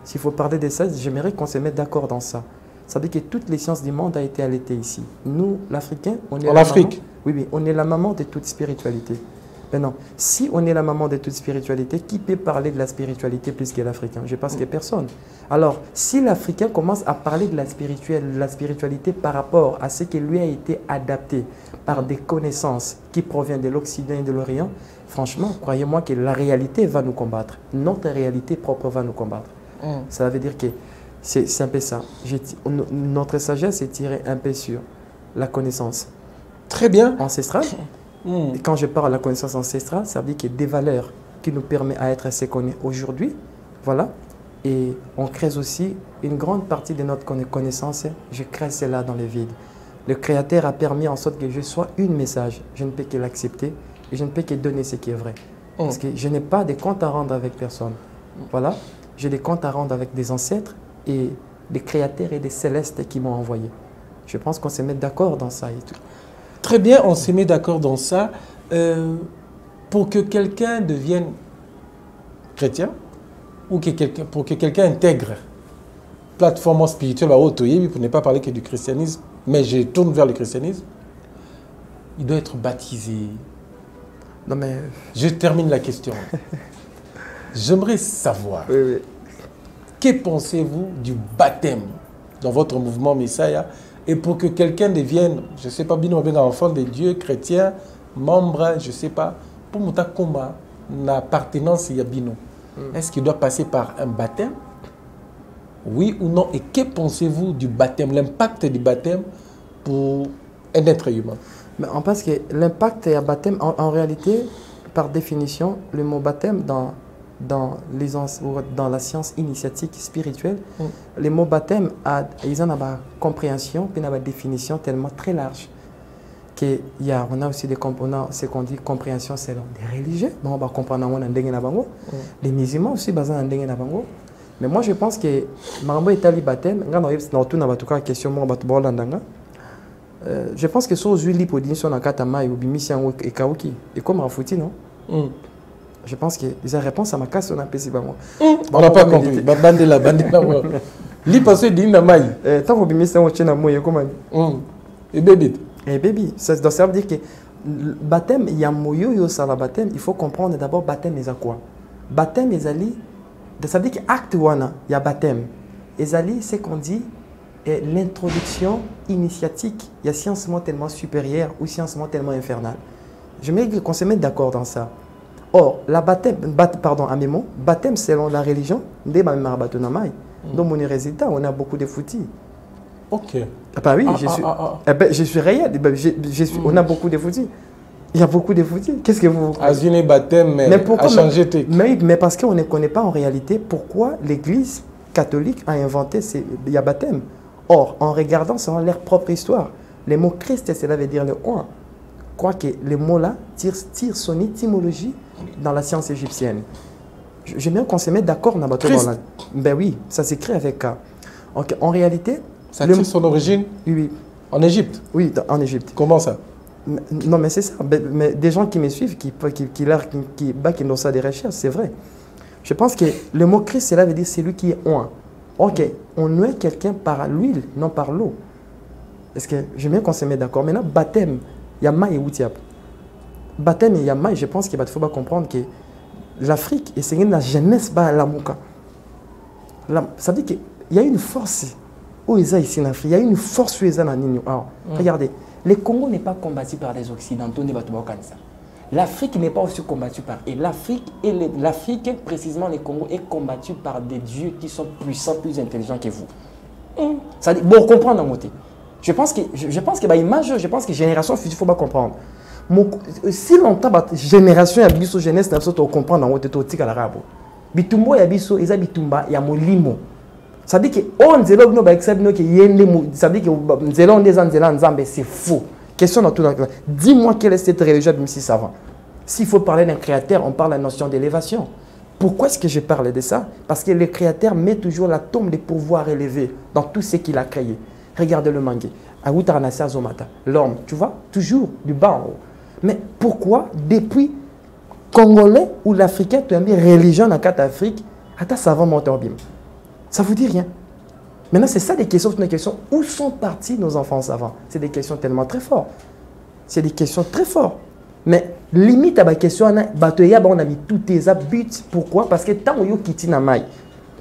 S'il faut parler de ça, j'aimerais qu'on se mette d'accord dans ça. Ça veut dire que toutes les sciences du monde ont été allaitées ici. Nous, l'Africain, on est oui, on est la maman de toute spiritualité. Maintenant, si on est la maman de toute spiritualité, qui peut parler de la spiritualité plus que l'Africain? Je pense que personne. Alors, si l'Africain commence à parler de la spiritualité par rapport à ce qui lui a été adapté par des connaissances qui proviennent de l'Occident et de l'Orient, franchement, croyez-moi que la réalité va nous combattre. Notre réalité propre va nous combattre. Ça veut dire que c'est un peu ça. Notre sagesse est tirée un peu sur la connaissance. Très bien. Ancestrale. Et quand je parle de la connaissance ancestrale, ça veut dire qu'il y a des valeurs qui nous permettent à être ce qu'on est aujourd'hui. Voilà. Et on crée aussi une grande partie de notre connaissance. Je crée cela dans le vide. Le Créateur a permis en sorte que je sois un message. Je ne peux que l'accepter et je ne peux que donner ce qui est vrai. Parce que je n'ai pas de comptes à rendre avec personne. Voilà. J'ai des comptes à rendre avec des ancêtres et des créateurs et des célestes qui m'ont envoyé. Je pense qu'on se met d'accord dans ça et tout. Très bien, on se met d'accord dans ça. Pour que quelqu'un devienne chrétien ou pour que quelqu'un intègre plateforme spirituelle à Otoye, pour ne pas parler que du christianisme, mais je tourne vers le christianisme, il doit être baptisé. Non mais... Je termine la question. J'aimerais savoir, que pensez-vous du baptême dans votre mouvement Messiah? Et pour que quelqu'un devienne, je ne sais pas, bien enfant de Dieu, chrétien, membre, je ne sais pas, pour mon combat, l'appartenance à Bino, est-ce qu'il doit passer par un baptême? Oui ou non? Et que pensez-vous du baptême, l'impact du baptême pour un être humain? Mais on pense que l'impact du baptême, en réalité, par définition, le mot baptême dans la science initiatique spirituelle, les mots baptême, ils ont une compréhension, puis une définition tellement très large. On a aussi ce qu'on dit compréhension selon des religieux. Bon, on va comprendre les musulmans aussi, mais moi je pense que Marambo est allé baptême, je pense que sur les huiles pour dire sur la katama ou bimisian et kauki et comme Rafouti, non? Je pense que les réponses à ma casse on a pesé moi. On n'a pas compris. Bandela. Li passé d'ina maï. Tant que bimisian au chena moye comment? Et bébé. Et baby, ça veut dire que le baptême, il y a moyo yo ça la baptême, il faut comprendre d'abord baptême c'est quoi. Baptême les ali, ça veut dire que acte wana, il y a baptême. Les ali c'est qu'on dit l'introduction initiatique, il y a science tellement supérieure ou science tellement infernale. Je me dis qu'on se mette d'accord dans ça. Or, la baptême, baptême selon la religion, donc mon résultat, on a beaucoup de foutis. Ok. Ah bah oui, je suis réel, on a beaucoup de foutis. Il y a beaucoup de foutis. Qu'est-ce que vous... Azine baptême, mais pourquoi, a changé mais parce qu'on ne connaît pas en réalité pourquoi l'Église catholique a inventé il y a baptême. Or, en regardant selon leur propre histoire, le mot Christ, cela veut dire le oint. Quoique les mots-là tirent son étymologie dans la science égyptienne. J'aime bien qu'on se mette d'accord dans la... Ben oui, ça s'écrit avec K. En réalité... Ça tire son origine oui. En Égypte? Oui, en Égypte. Comment ça? Non, mais c'est ça. Mais des gens qui me suivent, qui ont ça des recherches, c'est vrai. Je pense que le mot Christ, cela veut dire celui qui est oint. Ok, on noie quelqu'un par l'huile, non par l'eau. Est-ce que j'aime bien qu'on se mette d'accord? Maintenant, baptême, il y a maï et outiap. Baptême, il y a maï, je pense qu'il faut comprendre que l'Afrique, et c'est la jeunesse, la mouka. Ça veut dire qu'il y a une force où ils sont ici en Afrique, il y a une force où ils sont en Nino. Regardez, le Congo n'est pas combattu par les Occidentaux, l'Afrique n'est pas aussi combattue par... Et l'Afrique, précisément le Congo, est combattu par des dieux qui sont puissants, plus intelligents que vous. Ça dit, bon, comprendre en côté. Je pense que l'image, je pense que génération future, il faut pas comprendre. Si longtemps, la génération ya biso jeunesse na biso to comprendre en to tika la rabo. Bitumbo ya biso eza bitumba ya molimo. Ça dit que on zelo no ba accept no que yende ça dit que zelo on des anzela nzambe c'est faux. Question dans tout dans. Dis-moi quelle est cette religion de Messie savant. S'il faut parler d'un créateur, on parle de la notion d'élévation. Pourquoi est-ce que je parle de ça? Parce que le créateur met toujours la tombe des pouvoirs élevés dans tout ce qu'il a créé. Regardez le mangue. L'homme, tu vois, toujours du bas en haut. Mais pourquoi, depuis Congolais ou l'Africain, tu as mis religion dans cette Afrique, ça va monter en bim. Ça ne vous dit rien. Maintenant, c'est ça des questions, où sont partis nos enfants savants? C'est des questions tellement très fortes. C'est des questions très fortes. Mais limite à la question, on a mis tous tes buts. Pourquoi? Parce que tant que tu quittes la maille,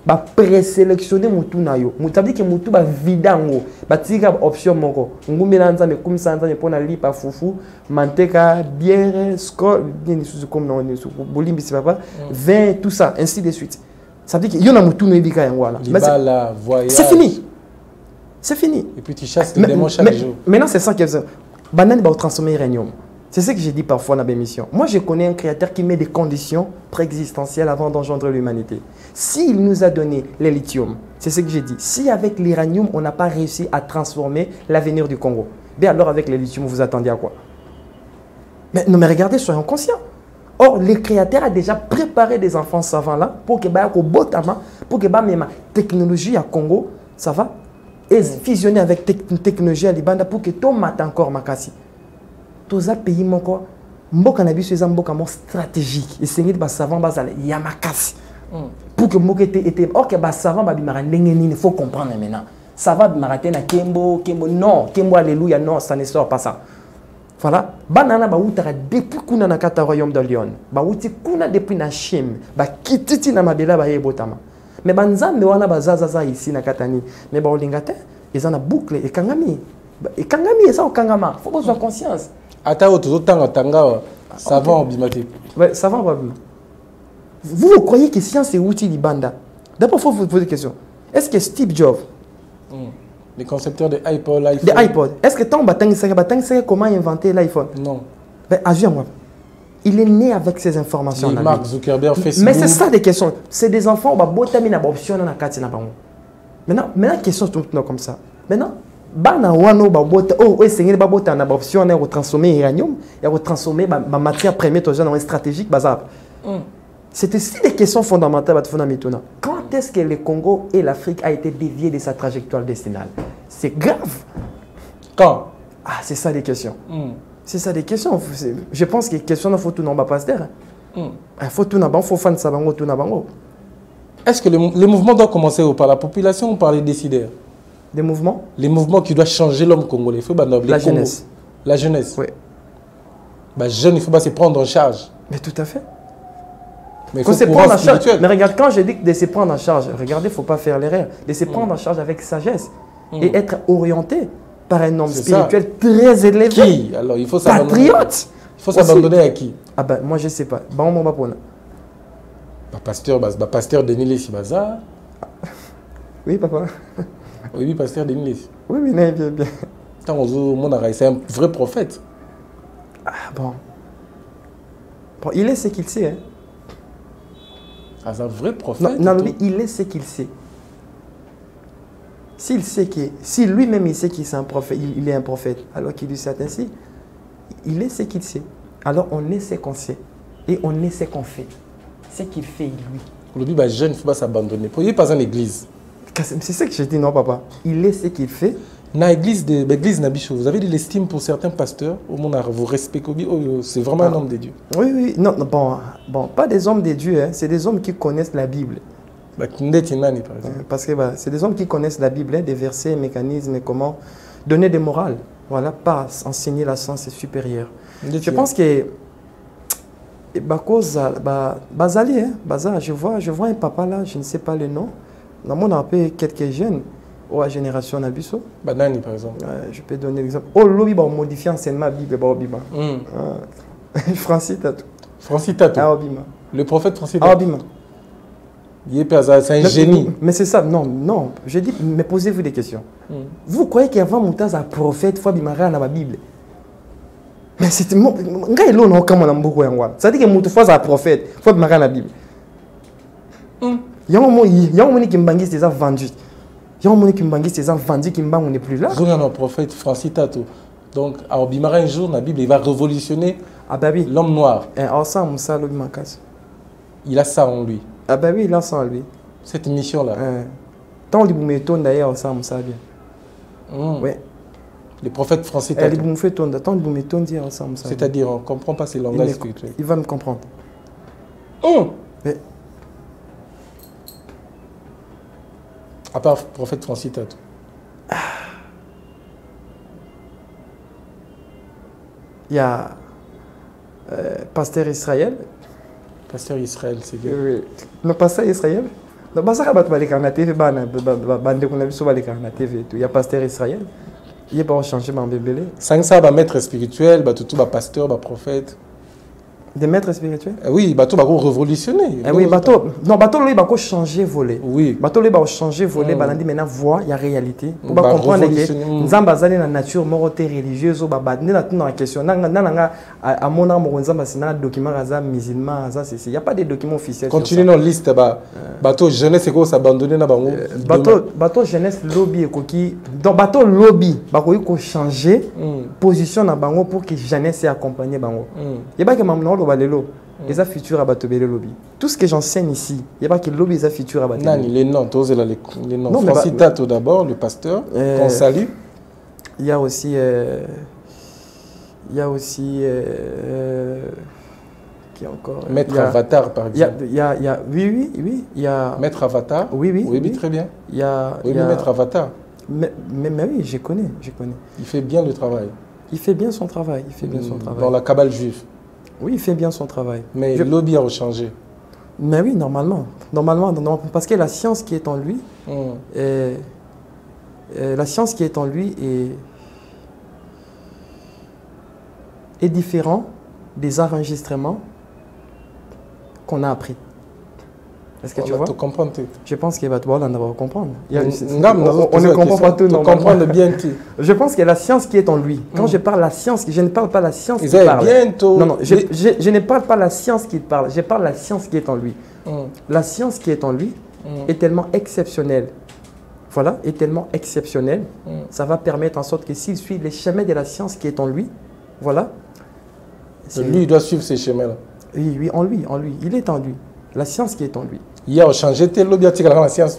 ba présélectionner mutu na yo mutu abiki mutu ba vidango ba tika option moko ngumela nzambe kumisa nzambe pona lipa fufu manteka bière score bien sous comme non sous bolimbi c'est papa vin tout ça ainsi de suite. Ça veut dire que yo na mutu no ebika yango là c'est fini, c'est fini. Et puis tu chasses les démons chaque jour. Maintenant c'est ça qui est banane ba transformer uranium. C'est ce que j'ai dit parfois dans l'émission. Moi, je connais un créateur qui met des conditions préexistentielles avant d'engendrer l'humanité. S'il nous a donné le lithium, c'est ce que j'ai dit. Si avec l'uranium, on n'a pas réussi à transformer l'avenir du Congo, bien alors avec le lithium, vous attendez à quoi? Mais, non, mais regardez, soyons conscients. Or, le créateur a déjà préparé des enfants savants là pour que la technologie à Congo, ça va, et fusionner avec une technologie à Libanda pour que tout mate encore makasi. Tous les pays moko mboka na biso eza mboka mo stratégique et c'est ba savant bazala ya makasi pour que mboka était OK ba savant ba bimara ndenge nini, il faut comprendre maintenant ça va bimara na kembo non kembo alléluia non ça ne sort pas ça. Voilà banana ba utara depuis kuna na kata royaume de Lyon ba uti kuna depuis na Chim ba kititi na mabela ba yebotama mais banzambe wana bazaza za ici na katani mais ba olingate eza na boucle et kangami eza okangama faut avoir conscience. Attends, ça va en bimate. Ouais, ça va en bimate. Vous croyez que science est outil d'Ibanda? D'abord, il faut vous poser une question. Est-ce que Steve Jobs, les concepteurs de iPod, l'iPhone, de iPod, est-ce que comment inventer l'iPhone? Non. Ben, moi. Il est né avec ces informations. Mark Zuckerberg, Facebook. Mais c'est ça des questions. C'est des enfants, option dans la carte. Maintenant, question comme ça. Maintenant, bana wano babota sengeli babota na option na transformer uranium ya transformer ma matière première dans stratégique bazar. C'était si des questions fondamentales quand est-ce que le Congo et l'Afrique a été déviés de sa trajectoire décennale? C'est grave. Quand? Ah, c'est ça les questions. C'est ça des questions. Je pense que les questions ne faut tout n'en pas se dire. Il faut tout n'en faut fan sabango tout n'abango. Est-ce que les mouvements doivent commencer par la population ou par les décideurs? Des mouvements? Les mouvements qui doivent changer l'homme congolais. Il faut la jeunesse. La jeunesse. Oui. Bah, jeune, il faut pas se prendre en charge. Mais tout à fait. Mais il faut se prendre en charge. Mais regarde, quand je dis de se prendre en charge, regardez, il ne faut pas faire l'erreur. De se prendre en charge avec sagesse et être orienté par un homme spirituel très élevé. Qui? Alors, il faut s'abandonner. Patriote. Il faut s'abandonner à qui? Ah ben, moi, je ne sais pas. Bah, pasteur Denis Lessi-Baza. Oui, papa. Oui, pasteur Denis Lessi. Oui, bien, bien. C'est un vrai prophète. Ah bon. Bon, il est ce qu'il sait. Hein. Ah, c'est un vrai prophète. Non, il est ce qu'il sait. S'il sait que, si lui-même il sait qu'il est un prophète, il est un prophète, alors qu'il lui sait ainsi, il est ce qu'il sait. Alors on est ce qu'on sait et on est ce qu'on fait. Ce qu'il fait lui. Aujourd'hui, les jeunes, il ne faut pas s'abandonner. Pour y passer en église. C'est ce que je dis, non, papa. Il est ce qu'il fait. Dans l'église Nabicho, vous avez de l'estime pour certains pasteurs, au monde, vous respectez, c'est vraiment un homme de Dieu. Oui, oui, non, bon, pas des hommes de Dieu, hein, c'est des hommes qui connaissent la Bible. Par exemple. Parce que c'est des hommes qui connaissent la Bible, hein, des versets, mécanismes, comment donner des morales, voilà, pas enseigner la science supérieure. Je pense que je vois un papa là, je ne sais pas le nom, dans mon appel quelques jeunes. Ou à génération Nabiso. Banani par exemple. Je peux donner l'exemple. Oh, lobby va modifier enseignement Bible. Francis Tatou. Le prophète Francis Tatou. C'est un génie. Mais c'est ça, non, non. Je dis, mais posez-vous des questions. Vous croyez qu'avant Moutaz a prophète, faut bimara dans la Bible? Mais c'est c'est-à-dire que Moutaz a prophète, faut bimara dans la Bible. Il y a un moment qui m'banguise des vendus. Il y a un moment qui m'banguise des vendus qui m'banguent, on n'est plus là. Il y a un prophète Francis Tato. Donc, à Bimara un jour, la Bible, il va révolutionner l'homme noir. Il a ça en lui. Ah bah oui, il a ça en lui. Cette mission-là. Tant que vous mettez d'ailleurs, ça me sait bien. Ouais. Les prophètes Francis Tato. C'est-à-dire, on ne comprend pas ces langages spirituels. Il va me comprendre. Mais... À part prophète Francis Tato. Il y a pasteur Israël. Pasteur Israël, c'est bien. Oui. Le pasteur Israël. Le pasteur il y a pasteur Israël. Il n'y a pas changé mon bébé. Sans ça, maître spirituel, tout pasteur, prophète. Des maîtres spirituels? Oui, bateau va révolutionner. Oui, bateau. Non, bateau lui va changer volet. Oui. Bateau lui va changer volet. Bah dit maintenant voix, il y a réalité. Pour comprendre que nous sommes basés dans la nature moralité religieuse ou bah dans la question. Nanga à mon âme on s'en base dans document raza musulman ça c'est il y a pas de documents officiels. Continuez dans liste bateau jeunesse c'est quoi s'abandonner na bango. Bateau jeunesse lobby et coquille. Donc bateau lobby bah ko changer position na bango pour que jeunesse soit accompagné bango. Il y a pas que mamno les futurs à Batobé lobby. Tout ce que j'enseigne ici, il n'y a pas que le lobby est futur à Batobé. Non, les noms, les noms. Francis Tato d'abord, le pasteur, qu'on salue. Il y a aussi. Qui encore Maître Avatar, par exemple. Oui. Il y a... Maître Avatar. Oui, très bien. Il y a Maître Avatar. Mais oui, je connais. Il fait bien le travail. Il fait bien son travail. Dans la cabale juive. Oui, il fait bien son travail. Mais le lobby a changé. Mais oui, normalement, parce que la science qui est en lui, est différente des enregistrements qu'on a appris. Est-ce que tu vois? Je pense qu'il va te voir, on va comprendre. On ne comprend pas tout. Comprendre bien tout. Je pense que la science qui est en lui, quand je parle la science, je ne parle pas la science qui parle. Bientôt. Non, je ne parle pas la science qui parle, je parle la science qui est en lui. La science qui est en lui est tellement exceptionnelle. Voilà, est tellement exceptionnelle. Ça va permettre en sorte que s'il suit les chemins de la science qui est en lui, voilà. Lui, il doit suivre ces chemins-là. Oui, en lui. Il est en lui. La science qui est en lui. Il a changé tel lobby à la science.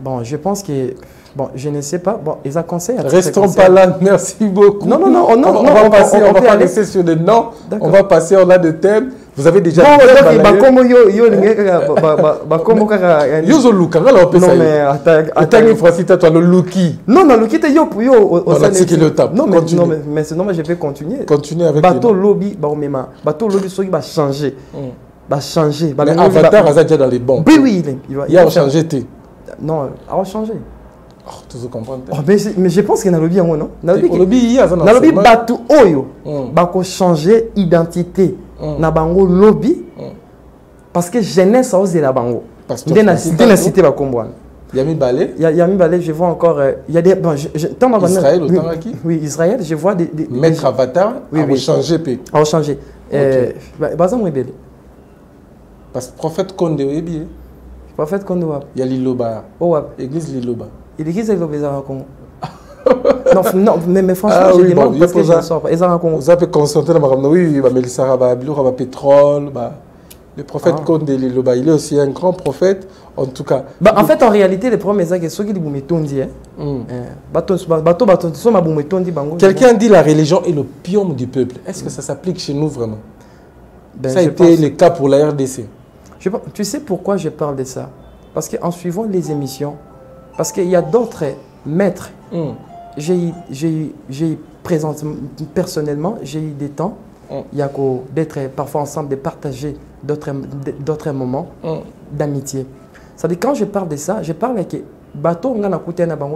Bon, je pense que... Bon, je ne sais pas. Bon, ils ont conseillé. Restons pas là, merci beaucoup. Non. On va passer, on va pas laisser sur des noms. On va passer, on a des thèmes. Vous avez déjà... Non, mais je vais continuer. Continuer avec bateau lobby, bateau lobby, ce qui va changer. Va changer. Mais Avatar a déjà dans les bons. Oui, il a changé. Non, il a changé. Tu veux comprendre? Mais je pense qu'il y a un lobby, non? Le lobby, il y a un lobby, bateau oyo, va changer identité. Na bango lobby, parce que jeunesse a osé la bango. Il y a une cité va comprendre. Yami Balé. Yami Balé, je vois encore. Il y a des. Israël, autant qui? Oui, Israël, je vois des. Maître Avatar a changé. A changé. Bazam Webele. Parce que prophète Konde Webi. Prophète Konde Wab. Il y a Liloba. Église Liloba. L'église Liloba, ils ont raconté. Non, mais franchement, je demande parce que je ne sors pas. Ils ont raconté. Vous avez constaté dans ma oui, Mélissa Rababilo, pétrole, le prophète Konde Liloba, il est aussi un grand prophète, en tout cas. En fait, en réalité, les premiers actes, ceux qui vous mettent quelqu'un dit la religion est l'opium du peuple. Est-ce que ça s'applique chez nous vraiment? Ça a été le cas pour la RDC. Tu sais pourquoi je parle de ça? Parce qu'en suivant les émissions, parce qu'il y a d'autres maîtres, j'ai présenté personnellement, j'ai eu des temps, il y a d'être parfois ensemble, de partager d'autres moments d'amitié. C'est-à-dire quand je parle de ça, je parle que bateau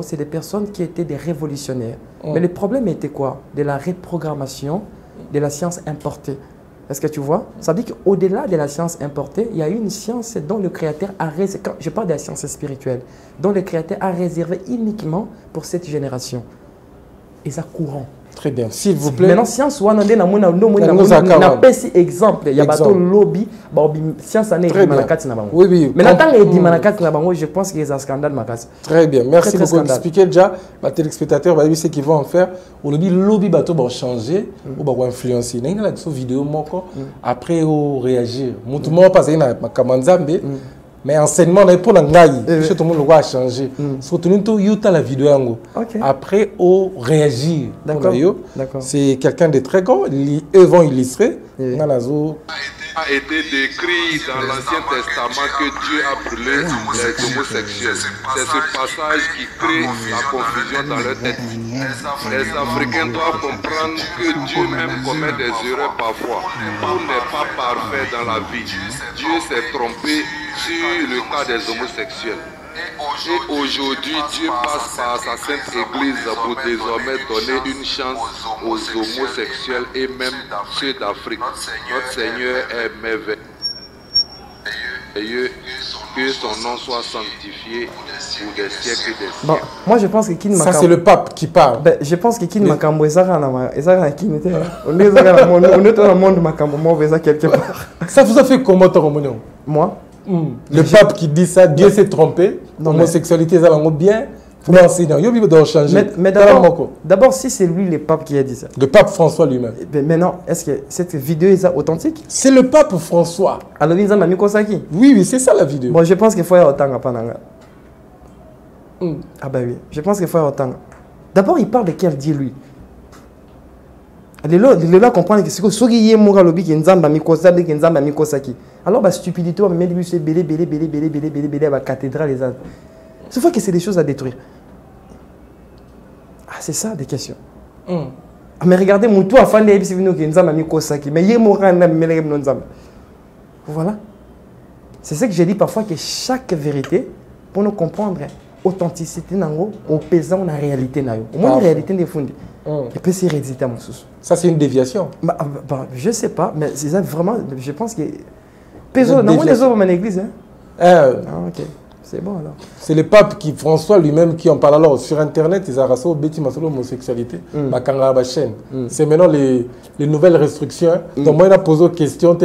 c'est des personnes qui étaient des révolutionnaires. Mais le problème était quoi? De la reprogrammation de la science importée. Est-ce que tu vois? Ça veut dire qu'au-delà de la science importée, il y a une science dont le créateur a réservé, quand je parle de la science spirituelle, dont le créateur a réservé uniquement pour cette génération. Et ça courant. Très bien, s'il vous plaît. Maintenant, science, on a un exemple. Il y a un lobby, science année oui, oui. Mais tant que je pense qu'il y a un scandale. Très bien, merci beaucoup d'expliquer déjà. Les téléspectateurs, ce qu'ils vont en faire. On dit lobby va changer ou va influencer. Il y a une vidéo après on réagir. Tout le monde passe mais enseignement pour la ngaï, tout le monde va changer. Surtout la vidéo après on réagir. C'est quelqu'un de très grand, eux vont illustrer. A été décrit dans l'Ancien Testament que Dieu a brûlé les homosexuels. C'est ce passage qui crée la confusion dans leur tête. Les Africains doivent comprendre que Dieu même commet des erreurs parfois. Tout n'est pas parfait dans la vie. Dieu s'est trompé sur le cas des homosexuels. Et aujourd'hui, Dieu passe par sa sainte église pour désormais donner une chance aux homosexuels et même ceux d'Afrique. Notre Seigneur est merveilleux. Que son nom soit sanctifié pour des siècles et des siècles. Bon, moi je pense que ça c'est le pape qui parle. Ben, je pense que on est dans le monde quelque part. Ça vous a fait comment ton moi? Le pape qui dit ça, Dieu s'est trompé. L'homosexualité, ça va bien. Mais d'abord, si c'est lui le pape qui a dit ça. Le pape François lui-même. Mais non, est-ce que cette vidéo est authentique? C'est le pape François. Alors, il a mis Kosaki. Oui, c'est ça la vidéo. Bon, je pense qu'il faut y avoir autant à Pananga. Ah ben oui, je pense qu'il faut y avoir autant. D'abord, il parle de quel Dieu lui? Les là comprendre que c'est que ceux qui sont morts qui nzamba mikosaki qui nzamba mikosaki. Alors bah stupidité on met des bus belé à cathédrale les autres. C'est fois que c'est des choses à détruire. Ah c'est ça des questions. Mais regardez mon tout afin de si vous qui nzamba mikosaki mais yé mora na melem non nzamba. Voilà. C'est ça que j'ai dit parfois que chaque vérité pour nous comprendre authenticité nango au pesant la réalité nayo. Au moins la réalité des fondés. Et puis c'est réédité à mon sous. Ça c'est une déviation. Je sais pas, mais c'est ça vraiment. Je pense que. Pézo, non, les autres dans l'église. Hein? Ah, ok. C'est bon alors. C'est le pape qui, François lui-même, qui en parle alors sur internet, ils ont rassé Betty Masolo homosexualité. C'est maintenant les nouvelles restrictions. Donc moi, il a posé une question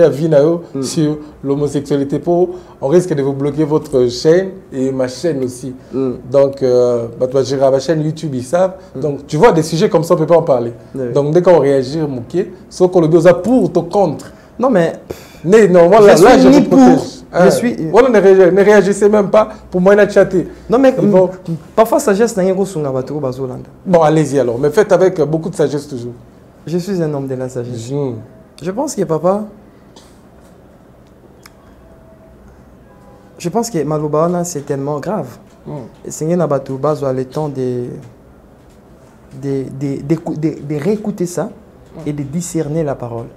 sur l'homosexualité. On risque de vous bloquer votre chaîne et ma chaîne aussi. Donc, ma chaîne YouTube, ils savent. Donc, tu vois, des sujets comme ça, on ne peut pas en parler. Donc, dès qu'on réagit, sauf qu'on le dit pour ou contre. Non, mais. Non, voilà, là, je vous protège. Je suis... Voilà, ne réagissez même pas pour moi de chatter. Non, mais parfois, sagesse n'est pas trop. Bon, allez-y alors, mais faites avec beaucoup de sagesse toujours. Je suis un homme de la sagesse. Je pense que papa. Je pense que Malobaona, c'est tellement grave. Seigneur Nabatou, Bazo a le temps de réécouter ça et de discerner la parole.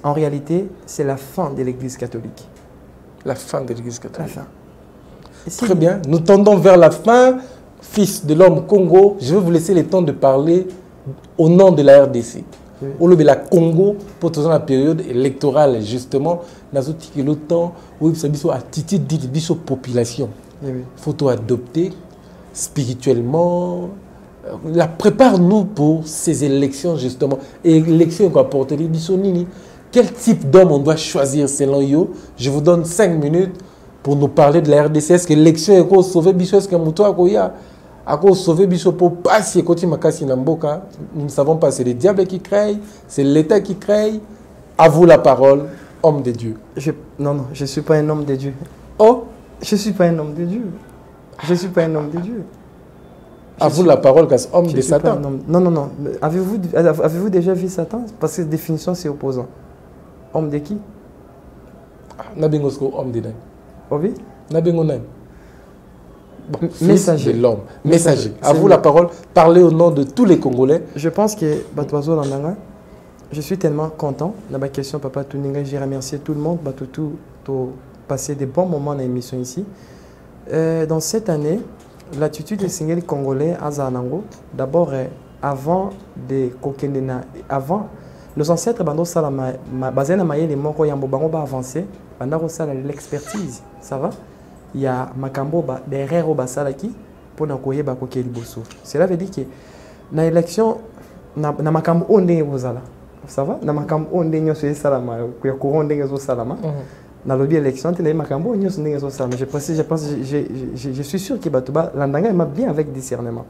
En réalité, c'est la fin de l'Église catholique. La fin de l'Église catholique. La fin. Très bien. Nous tendons vers la fin. Fils de l'homme Congo, je vais vous laisser le temps de parler au nom de la RDC. Au lieu de la Congo, pour toute la période électorale, justement, nous avons le temps où il s'agit de attitude de la population. Il faut adopter spirituellement. La prépare-nous pour ces élections, justement. Et l'élection qu'on apporte, quel type d'homme on doit choisir selon vous? Je vous donne 5 minutes pour nous parler de la RDC. Est-ce que l'élection est pour sauver Bicho? Est-ce que pour sauver Bicho pour passer côté Makasi Namboka? Nous ne savons pas, c'est les diables qui créent, c'est l'État qui crée. À vous la parole, homme de Dieu. Non, je ne suis pas un homme de Dieu. Oh? Je ne suis pas un homme de Dieu. Je ne suis pas un homme de Dieu. À vous la parole, homme de Satan. Non. Avez-vous déjà vu Satan? Parce que la définition, c'est opposant. Homme de qui? Homme de oui? Messager de l'homme. Messager. À vous la parole. Parlez au nom de tous les Congolais. Je pense que Batoazo Landanga, je suis tellement content. Dans ma question, Papa Tuninga, j'ai remercié tout le monde. Tout passer des bons moments dans l'émission ici. Dans cette année, l'attitude des Seigneurs congolais à Zanango, d'abord, avant nos ancêtres bando sala bazena mayele moko yambo bango ba avancer banda ko sala l'expertise ça va il y a makambo ba derrière au basala qui pour na koyeba ko keli bosso cela veut dire que na élection na makambo onde bozala ça va na makambo onde nyoso salama ko ya courant ndenge zo salama na lobby élection tele makambo nyoso ndenge zo salama je pense je suis sûr que batuba landanga m'a bien avec discernement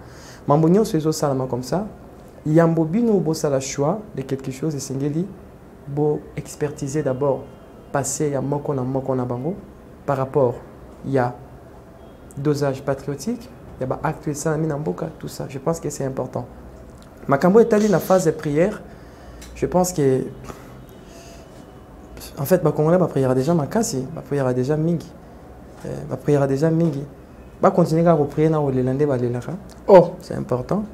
mambo nyoso zo salama comme ça yambo bino bo sala choix de quelque chose et singeli bo expertiser d'abord passer ya moko na bango par rapport il y a dosage patriotique il y a acte ça na mboka tout ça je pense que c'est important makambo est allé dans la phase de prière je pense que en fait ba congolais ba prière déjà makasi ba prière déjà mingi ba prière déjà mingi ba continuer à prier na olelande ba lelaka oh c'est important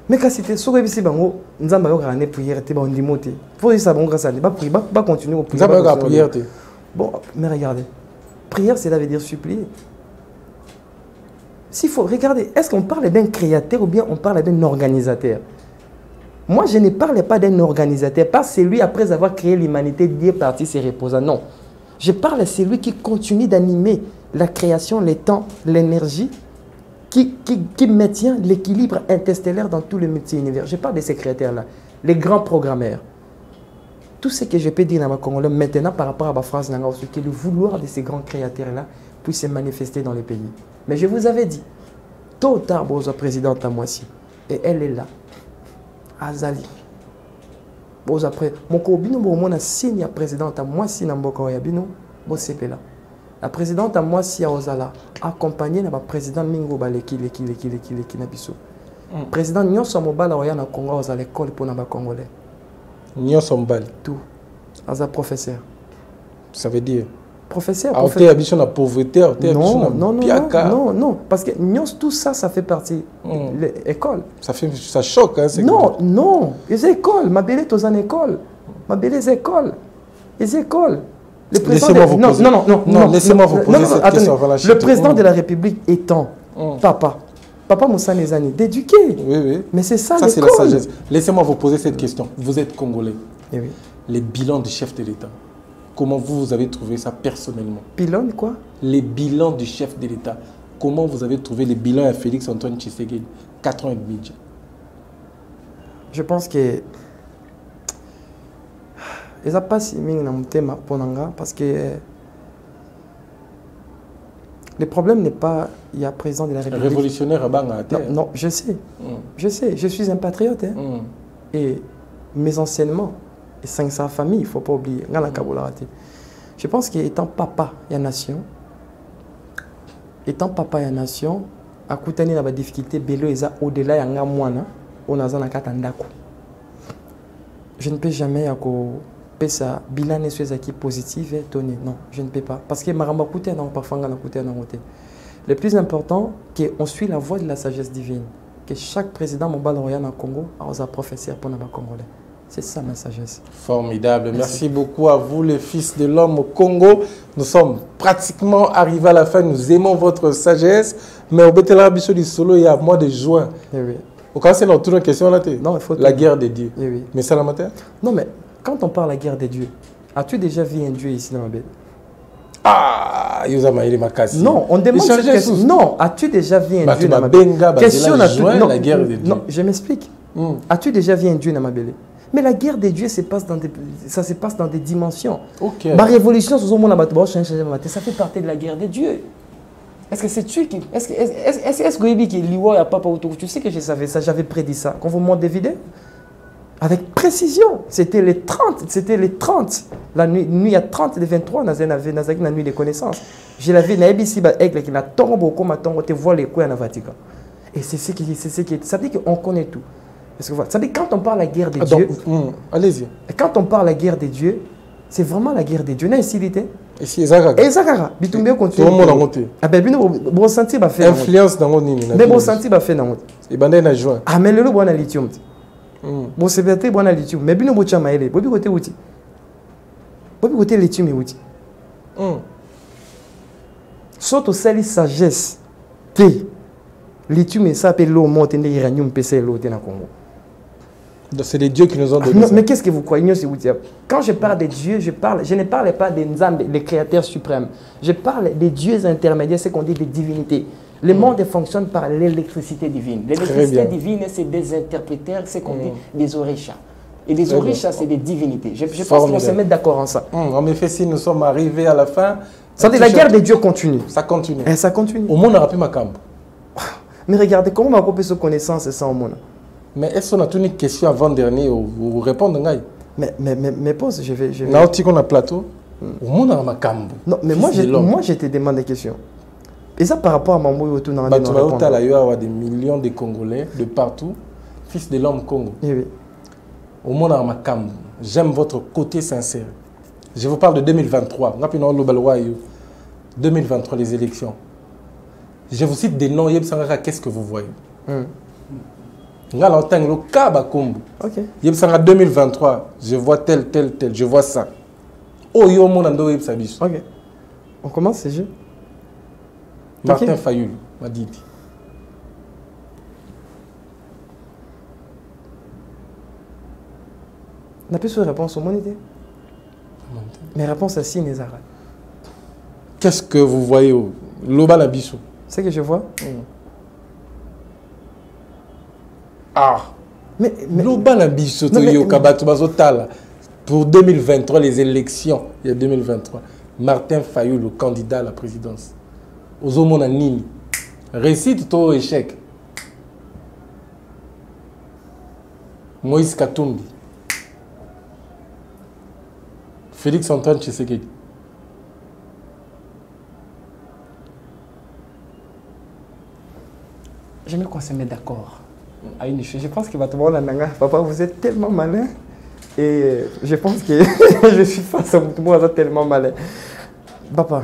mais quand c'était sur le site bango nzamba yo grande prière te ba ondimote faut ça bon grâce à ba prier ba continuer au prier nzamba yo prière te bon mais regardez prière cela veut dire supplier s'il faut regarder est-ce qu'on parle d'un créateur ou bien on parle d'un organisateur. Moi je ne parle pas d'un organisateur pas celui après avoir créé l'humanité Dieu est parti se reposer non je parle de celui qui continue d'animer la création les temps l'énergie qui maintient l'équilibre interstellaire dans tout le multi-univers. Je parle de ces créateurs-là, les grands programmeurs. Tout ce que je peux dire dans ma Congolais maintenant par rapport à ma phrase, c'est que le vouloir de ces grands créateurs-là puisse se manifester dans les pays. Mais je vous avais dit, tôt ou tard, Bozo présidente à Moissi, et elle est là, Azali. Bozo après, mon cobino, mon signe présidente à Moissi, Namboka Oyabino, Bozo là. La présidente à moi si à Ozala accompagnée par le président Mingo Baleki na biso. Président Nyonso Mobala oya na Congo à l'école pour na ba congolais. Nyonso Mobala tout. As professeur. Ça veut dire professeur. Ah, tu habites la pauvreté, non, parce que Nyonso tout ça ça fait partie de l'école. Ça choque hein, non, les écoles, ma belle est aux en école. Ma belle les écoles. Les écoles. Laissez-moi vous poser. Non, laissez-moi vous poser cette question. Le président de la République étant papa Moussa Nezani, d'éduquer. Oui. Mais c'est ça, c'est la sagesse. Laissez-moi vous poser cette question. Vous êtes Congolais. Oui. Les bilans du chef de l'État. Comment vous avez trouvé ça personnellement? Bilan quoi? Les bilans du chef de l'État. Comment vous avez trouvé les bilans à Félix Antoine Tshisekedi? 4 ans et demi. Je pense que ils n'ont pas si mis dans mon thème parce que le problème n'est pas il y a président de la République. Révolutionnaire à Banga. Non, je sais. Je sais, je suis un patriote. Hein. Et mes enseignements, et 500 familles, il ne faut pas oublier. Je pense qu'étant papa et nation, à Koutani, la difficulté, Bélo, au-delà, il y a un mois, on a un katandako. Je ne peux jamais ça bilan est positif et Tony non je ne peux pas parce que maramba coûté non parfois on a coûté non côté le plus important que on suit la voie de la sagesse divine que chaque président mobile royal en Congo a un professeur pour nos Congolais c'est ça ma sagesse formidable merci beaucoup à vous les fils de l'homme au Congo nous sommes pratiquement arrivés à la fin nous aimons votre sagesse mais au Betela Bicho du Solo il y a mois de juin au cas c'est notre question là non il faut la guerre des dieux mais ça la matin non mais quand on parle de la guerre des dieux, as-tu déjà vu un dieu ici dans ma bête? Ah, non, on demande cette question. Non, as-tu déjà vu un dieu dans ma bête? Question la guerre des dieux. Non, je m'explique. As-tu déjà vu un dieu dans ma bête? Mais la guerre des dieux ça se passe dans des dimensions. Ok. Ma révolution, ça fait partie de la guerre des dieux. Est-ce que c'est tu qui... Est-ce que tu sais que je savais ça, j'avais prédit ça. Quand vous montrez des vidéos avec précision, c'était les 30, la nuit à 30 et 23, la nuit des connaissances. Je l'avais dit, ici, avec la tombe, comme tu vois les couilles dans le Vatican. Et c'est ce qui ça veut dire qu'on connaît tout. Parce que, ça veut dire quand on parle de la guerre des dieux, allez-y. Quand on parle de la guerre des dieux, c'est vraiment la guerre des dieux. Ici, Ezakara. Bitumbe continue. Tout le monde a monté. Ah ben bon senti va faire. Influence dans mon nini. Mais bon senti va faire dans. Et bandé na juin. Ah mais le bon lithium. Bon c'est peut-être bon lithium. Mais bino bocha maele. Bobi côté outi. Bobi côté lithium et outi. Surtout celle sagesse. T. Lithium et ça appelle l'eau monte et uranium PC l'eau dans Congo. C'est les dieux qui nous ont donné Non, ça. mais qu'est-ce que vous croyez? Quand je parle des dieux, je ne parle pas des Nzambe, les créateurs suprêmes. Je parle des dieux intermédiaires, ce qu'on dit des divinités. Le monde fonctionne par l'électricité divine. L'électricité divine, c'est des interpréteurs, c'est qu'on dit des orishas. Et les orishas, c'est des divinités. Je pense qu'on se met d'accord en ça. En effet, si nous sommes arrivés à la fin... Ça veut dire la guerre des dieux continue. Ça continue. Et ça continue. Au monde, on a pu ma camp. Mais regardez, comment on va couper cette connaissance sans au monde? Mais est-ce qu'on a une question avant-dernier vous répondre? Mais pause, je vais... Là, on a plateau. Au monde, on a ma camp. Non, mais moi, je te demande des questions. Et ça, par rapport à Mambo Yotou, on a il y a des millions de Congolais de partout, fils de l'homme Congo. Oui. Au monde, on a ma camp. J'aime votre côté sincère. Je vous parle de 2023. 2023, les élections. Je vous cite des noms, qu'est-ce que vous voyez? Le cas Bakombo. Ok. 2023, je vois tel, je vois ça. Oh, yo, mon ando, ok. On commence ces jeux. Martin Fayoulou m'a dit. On a plus de réponse au monde. Mes réponses à Sine et Zara. Qu'est-ce que vous voyez au Loba Nabiso? C'est que je vois. Ah. Mais Loba Nabiso, pour 2023, les élections, il y a 2023. Martin Fayoulou, candidat à la présidence. Ozomona Nini. Récite ton échec. Moïse Katumbi. Félix Antoine Tshisekedi. J'aimerais qu'on se mette d'accord à une chose. Je pense que papa, vous êtes tellement malin. Et je pense que je suis face à vous tellement malin. Papa,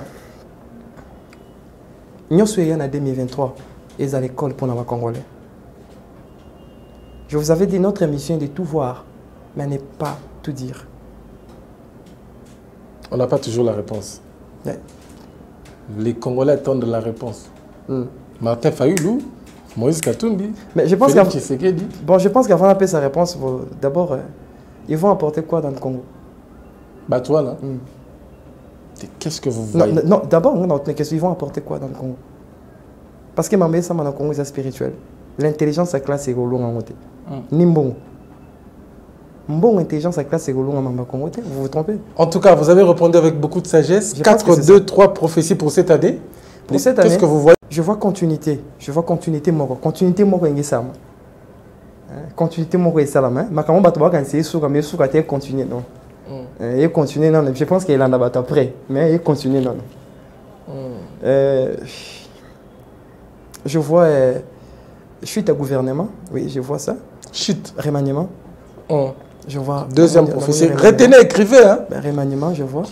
nous sommes en 2023 et à l'école pour les Congolais. Je vous avais dit notre mission est de tout voir, mais ne pas tout dire. On n'a pas toujours la réponse. Ouais. Les Congolais attendent la réponse. Martin Fayoulou, Moïse Katumbi, mais je pense Félix Tshisekedi. Bon, je pense qu'avant d'appeler sa réponse, d'abord, ils vont apporter quoi dans le Congo? Bah toi là. Qu'est-ce que vous voyez? Non, d'abord, ils vont apporter quoi dans le Congo? Parce que ma ça dans le Congo, c'est spirituel. L'intelligence à classe est long en côté. Nimbon. Bon, intelligence à classe est long en Congo. Vous vous trompez? En tout cas, vous avez répondu avec beaucoup de sagesse. 4, 2, 3 prophéties pour cette année. Pour cette année, qu'est-ce que vous voyez? Je vois continuité. Je vois continuité moko. Continuité moko engesama. Continuité moko esalama. Makamo bato ba kanse suka mais suka te continuer non. Et continuer non. Je pense qu'il en a battu après, mais il continue non. Je vois chute à gouvernement. Oui, je vois ça. Chute. Remaniement. Je vois. Deuxième prophétie. Retenez, écrivez. Hein? Remaniement, je vois.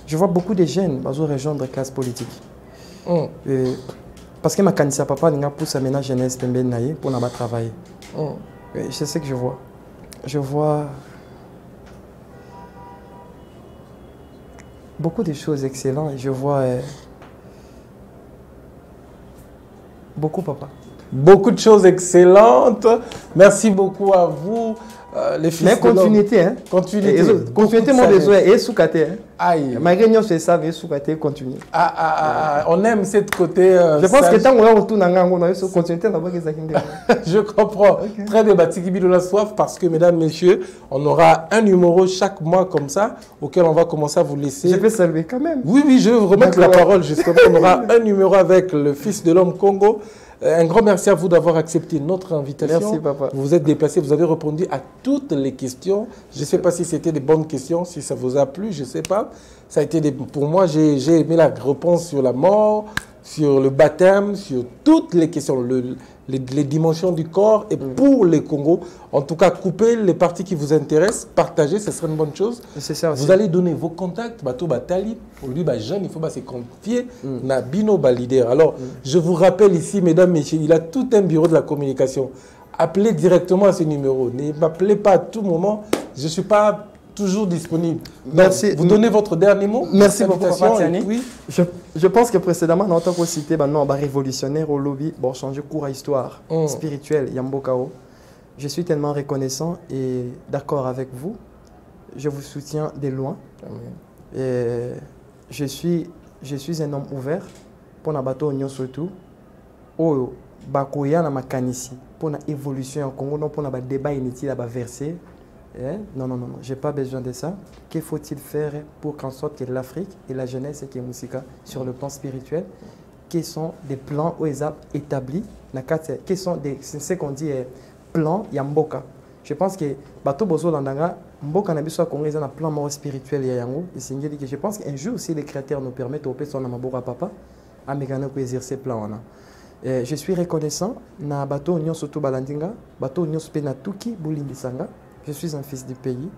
Je vois beaucoup de jeunes qui vont rejoindre la classe politique. Parce que ma candidat papa n'a pousse à la jeunesse pour travailler. C'est ce que je vois. Je vois beaucoup de choses excellentes. Je vois beaucoup, papa. Beaucoup de choses excellentes. Merci beaucoup à vous, les fils. Mais continuité, hein? Continuité. Continuité, mon besoin est sous-caté. Aïe. Malgré nous, c'est ça, mais sous-caté, continue. On aime cette côté. Je pense que tant qu'on retourne en Angola, on continuité, je comprends. Okay. Très débattu, qui de la soif, parce que, mesdames, messieurs, on aura un numéro chaque mois comme ça, auquel on va commencer à vous laisser. Je peux saluer quand même. Oui, je vais vous remettre la parole, justement. On aura un numéro avec le fils de l'homme Congo. Un grand merci à vous d'avoir accepté notre invitation. Merci, papa. Vous vous êtes déplacé, vous avez répondu à toutes les questions. Je ne sais pas si c'était des bonnes questions, si ça vous a plu, je ne sais pas. Ça a été pour moi, j'ai aimé la réponse sur la mort, sur le baptême, sur toutes les questions, les dimensions du corps. Et pour les Congos, en tout cas, coupez les parties qui vous intéressent, partagez, ce serait une bonne chose. C'est ça aussi. Vous allez donner vos contacts, Bato Batali, pour lui, jeune, il faut se confier, Nabino Leader. Alors, je vous rappelle ici, mesdames, messieurs, il a tout un bureau de la communication. Appelez directement à ce numéro. Ne m'appelez pas à tout moment. Je ne suis pas toujours disponible. Merci. Donc, vous donnez votre dernier mot. Merci beaucoup, Papa Tiani. Oui. Je pense que précédemment, dans tant qu'on cité, non, révolutionnaire au lobby, bon, changer cours à histoire spirituelle, Yambokao. Je suis tellement reconnaissant et d'accord avec vous. Je vous soutiens de loin. Et je suis un homme ouvert pour la bateau surtout. Oh, bakoya na makanisi pour la évolution en Congo, non pour le débat inutile à verser. Non, j'ai pas besoin de ça. Que faut-il faire pour qu'en sorte que l'Afrique et la jeunesse et que Moussika sur le plan spirituel, quels sont des plans établis, quels sont ce qu'on dit plan Yamboka. Je pense que bateau bozo landanga mboka na biso Congo ils ont un plan mort spirituel ya yango et je pense qu'un jour aussi les créateurs nous permettent au son na maboka papa à mégana pour exercer plan là. Je suis reconnaissant na bateau union surtout balandinga bateau union na tuki bulindisanga. Je suis un fils du pays.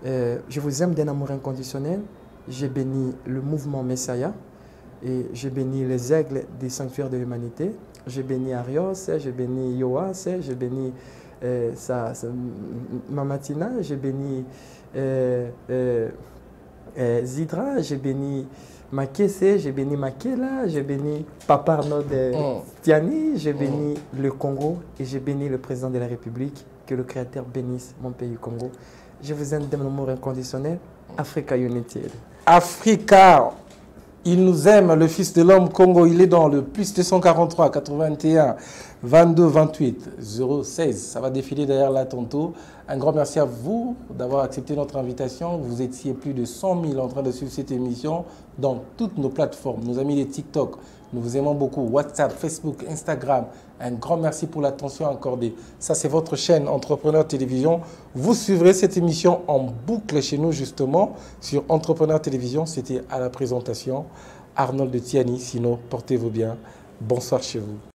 Je vous aime d'un amour inconditionnel. J'ai béni le mouvement Messiah et j'ai béni les aigles des sanctuaires de l'humanité. J'ai béni Arios, j'ai béni Yoas, j'ai béni Mamatina, j'ai béni Zidra, j'ai béni Makese, j'ai béni Makela, j'ai béni Papa Arnaud Tiani, j'ai béni le Congo et j'ai béni le président de la République. Que le Créateur bénisse mon pays Congo. Je vous aime d'un amour inconditionnel. Africa United. Africa, il nous aime, le Fils de l'homme Congo. Il est dans le plus 243 81 22 28 016. Ça va défiler derrière là tantôt. Un grand merci à vous d'avoir accepté notre invitation. Vous étiez plus de 100 000 en train de suivre cette émission dans toutes nos plateformes. Nos amis des TikTok, nous vous aimons beaucoup. WhatsApp, Facebook, Instagram. Un grand merci pour l'attention accordée. Ça, c'est votre chaîne Entrepreneur Télévision. Vous suivrez cette émission en boucle chez nous, justement, sur Entrepreneur Télévision. C'était à la présentation Arnold de Tiani. Sinon, portez-vous bien. Bonsoir chez vous.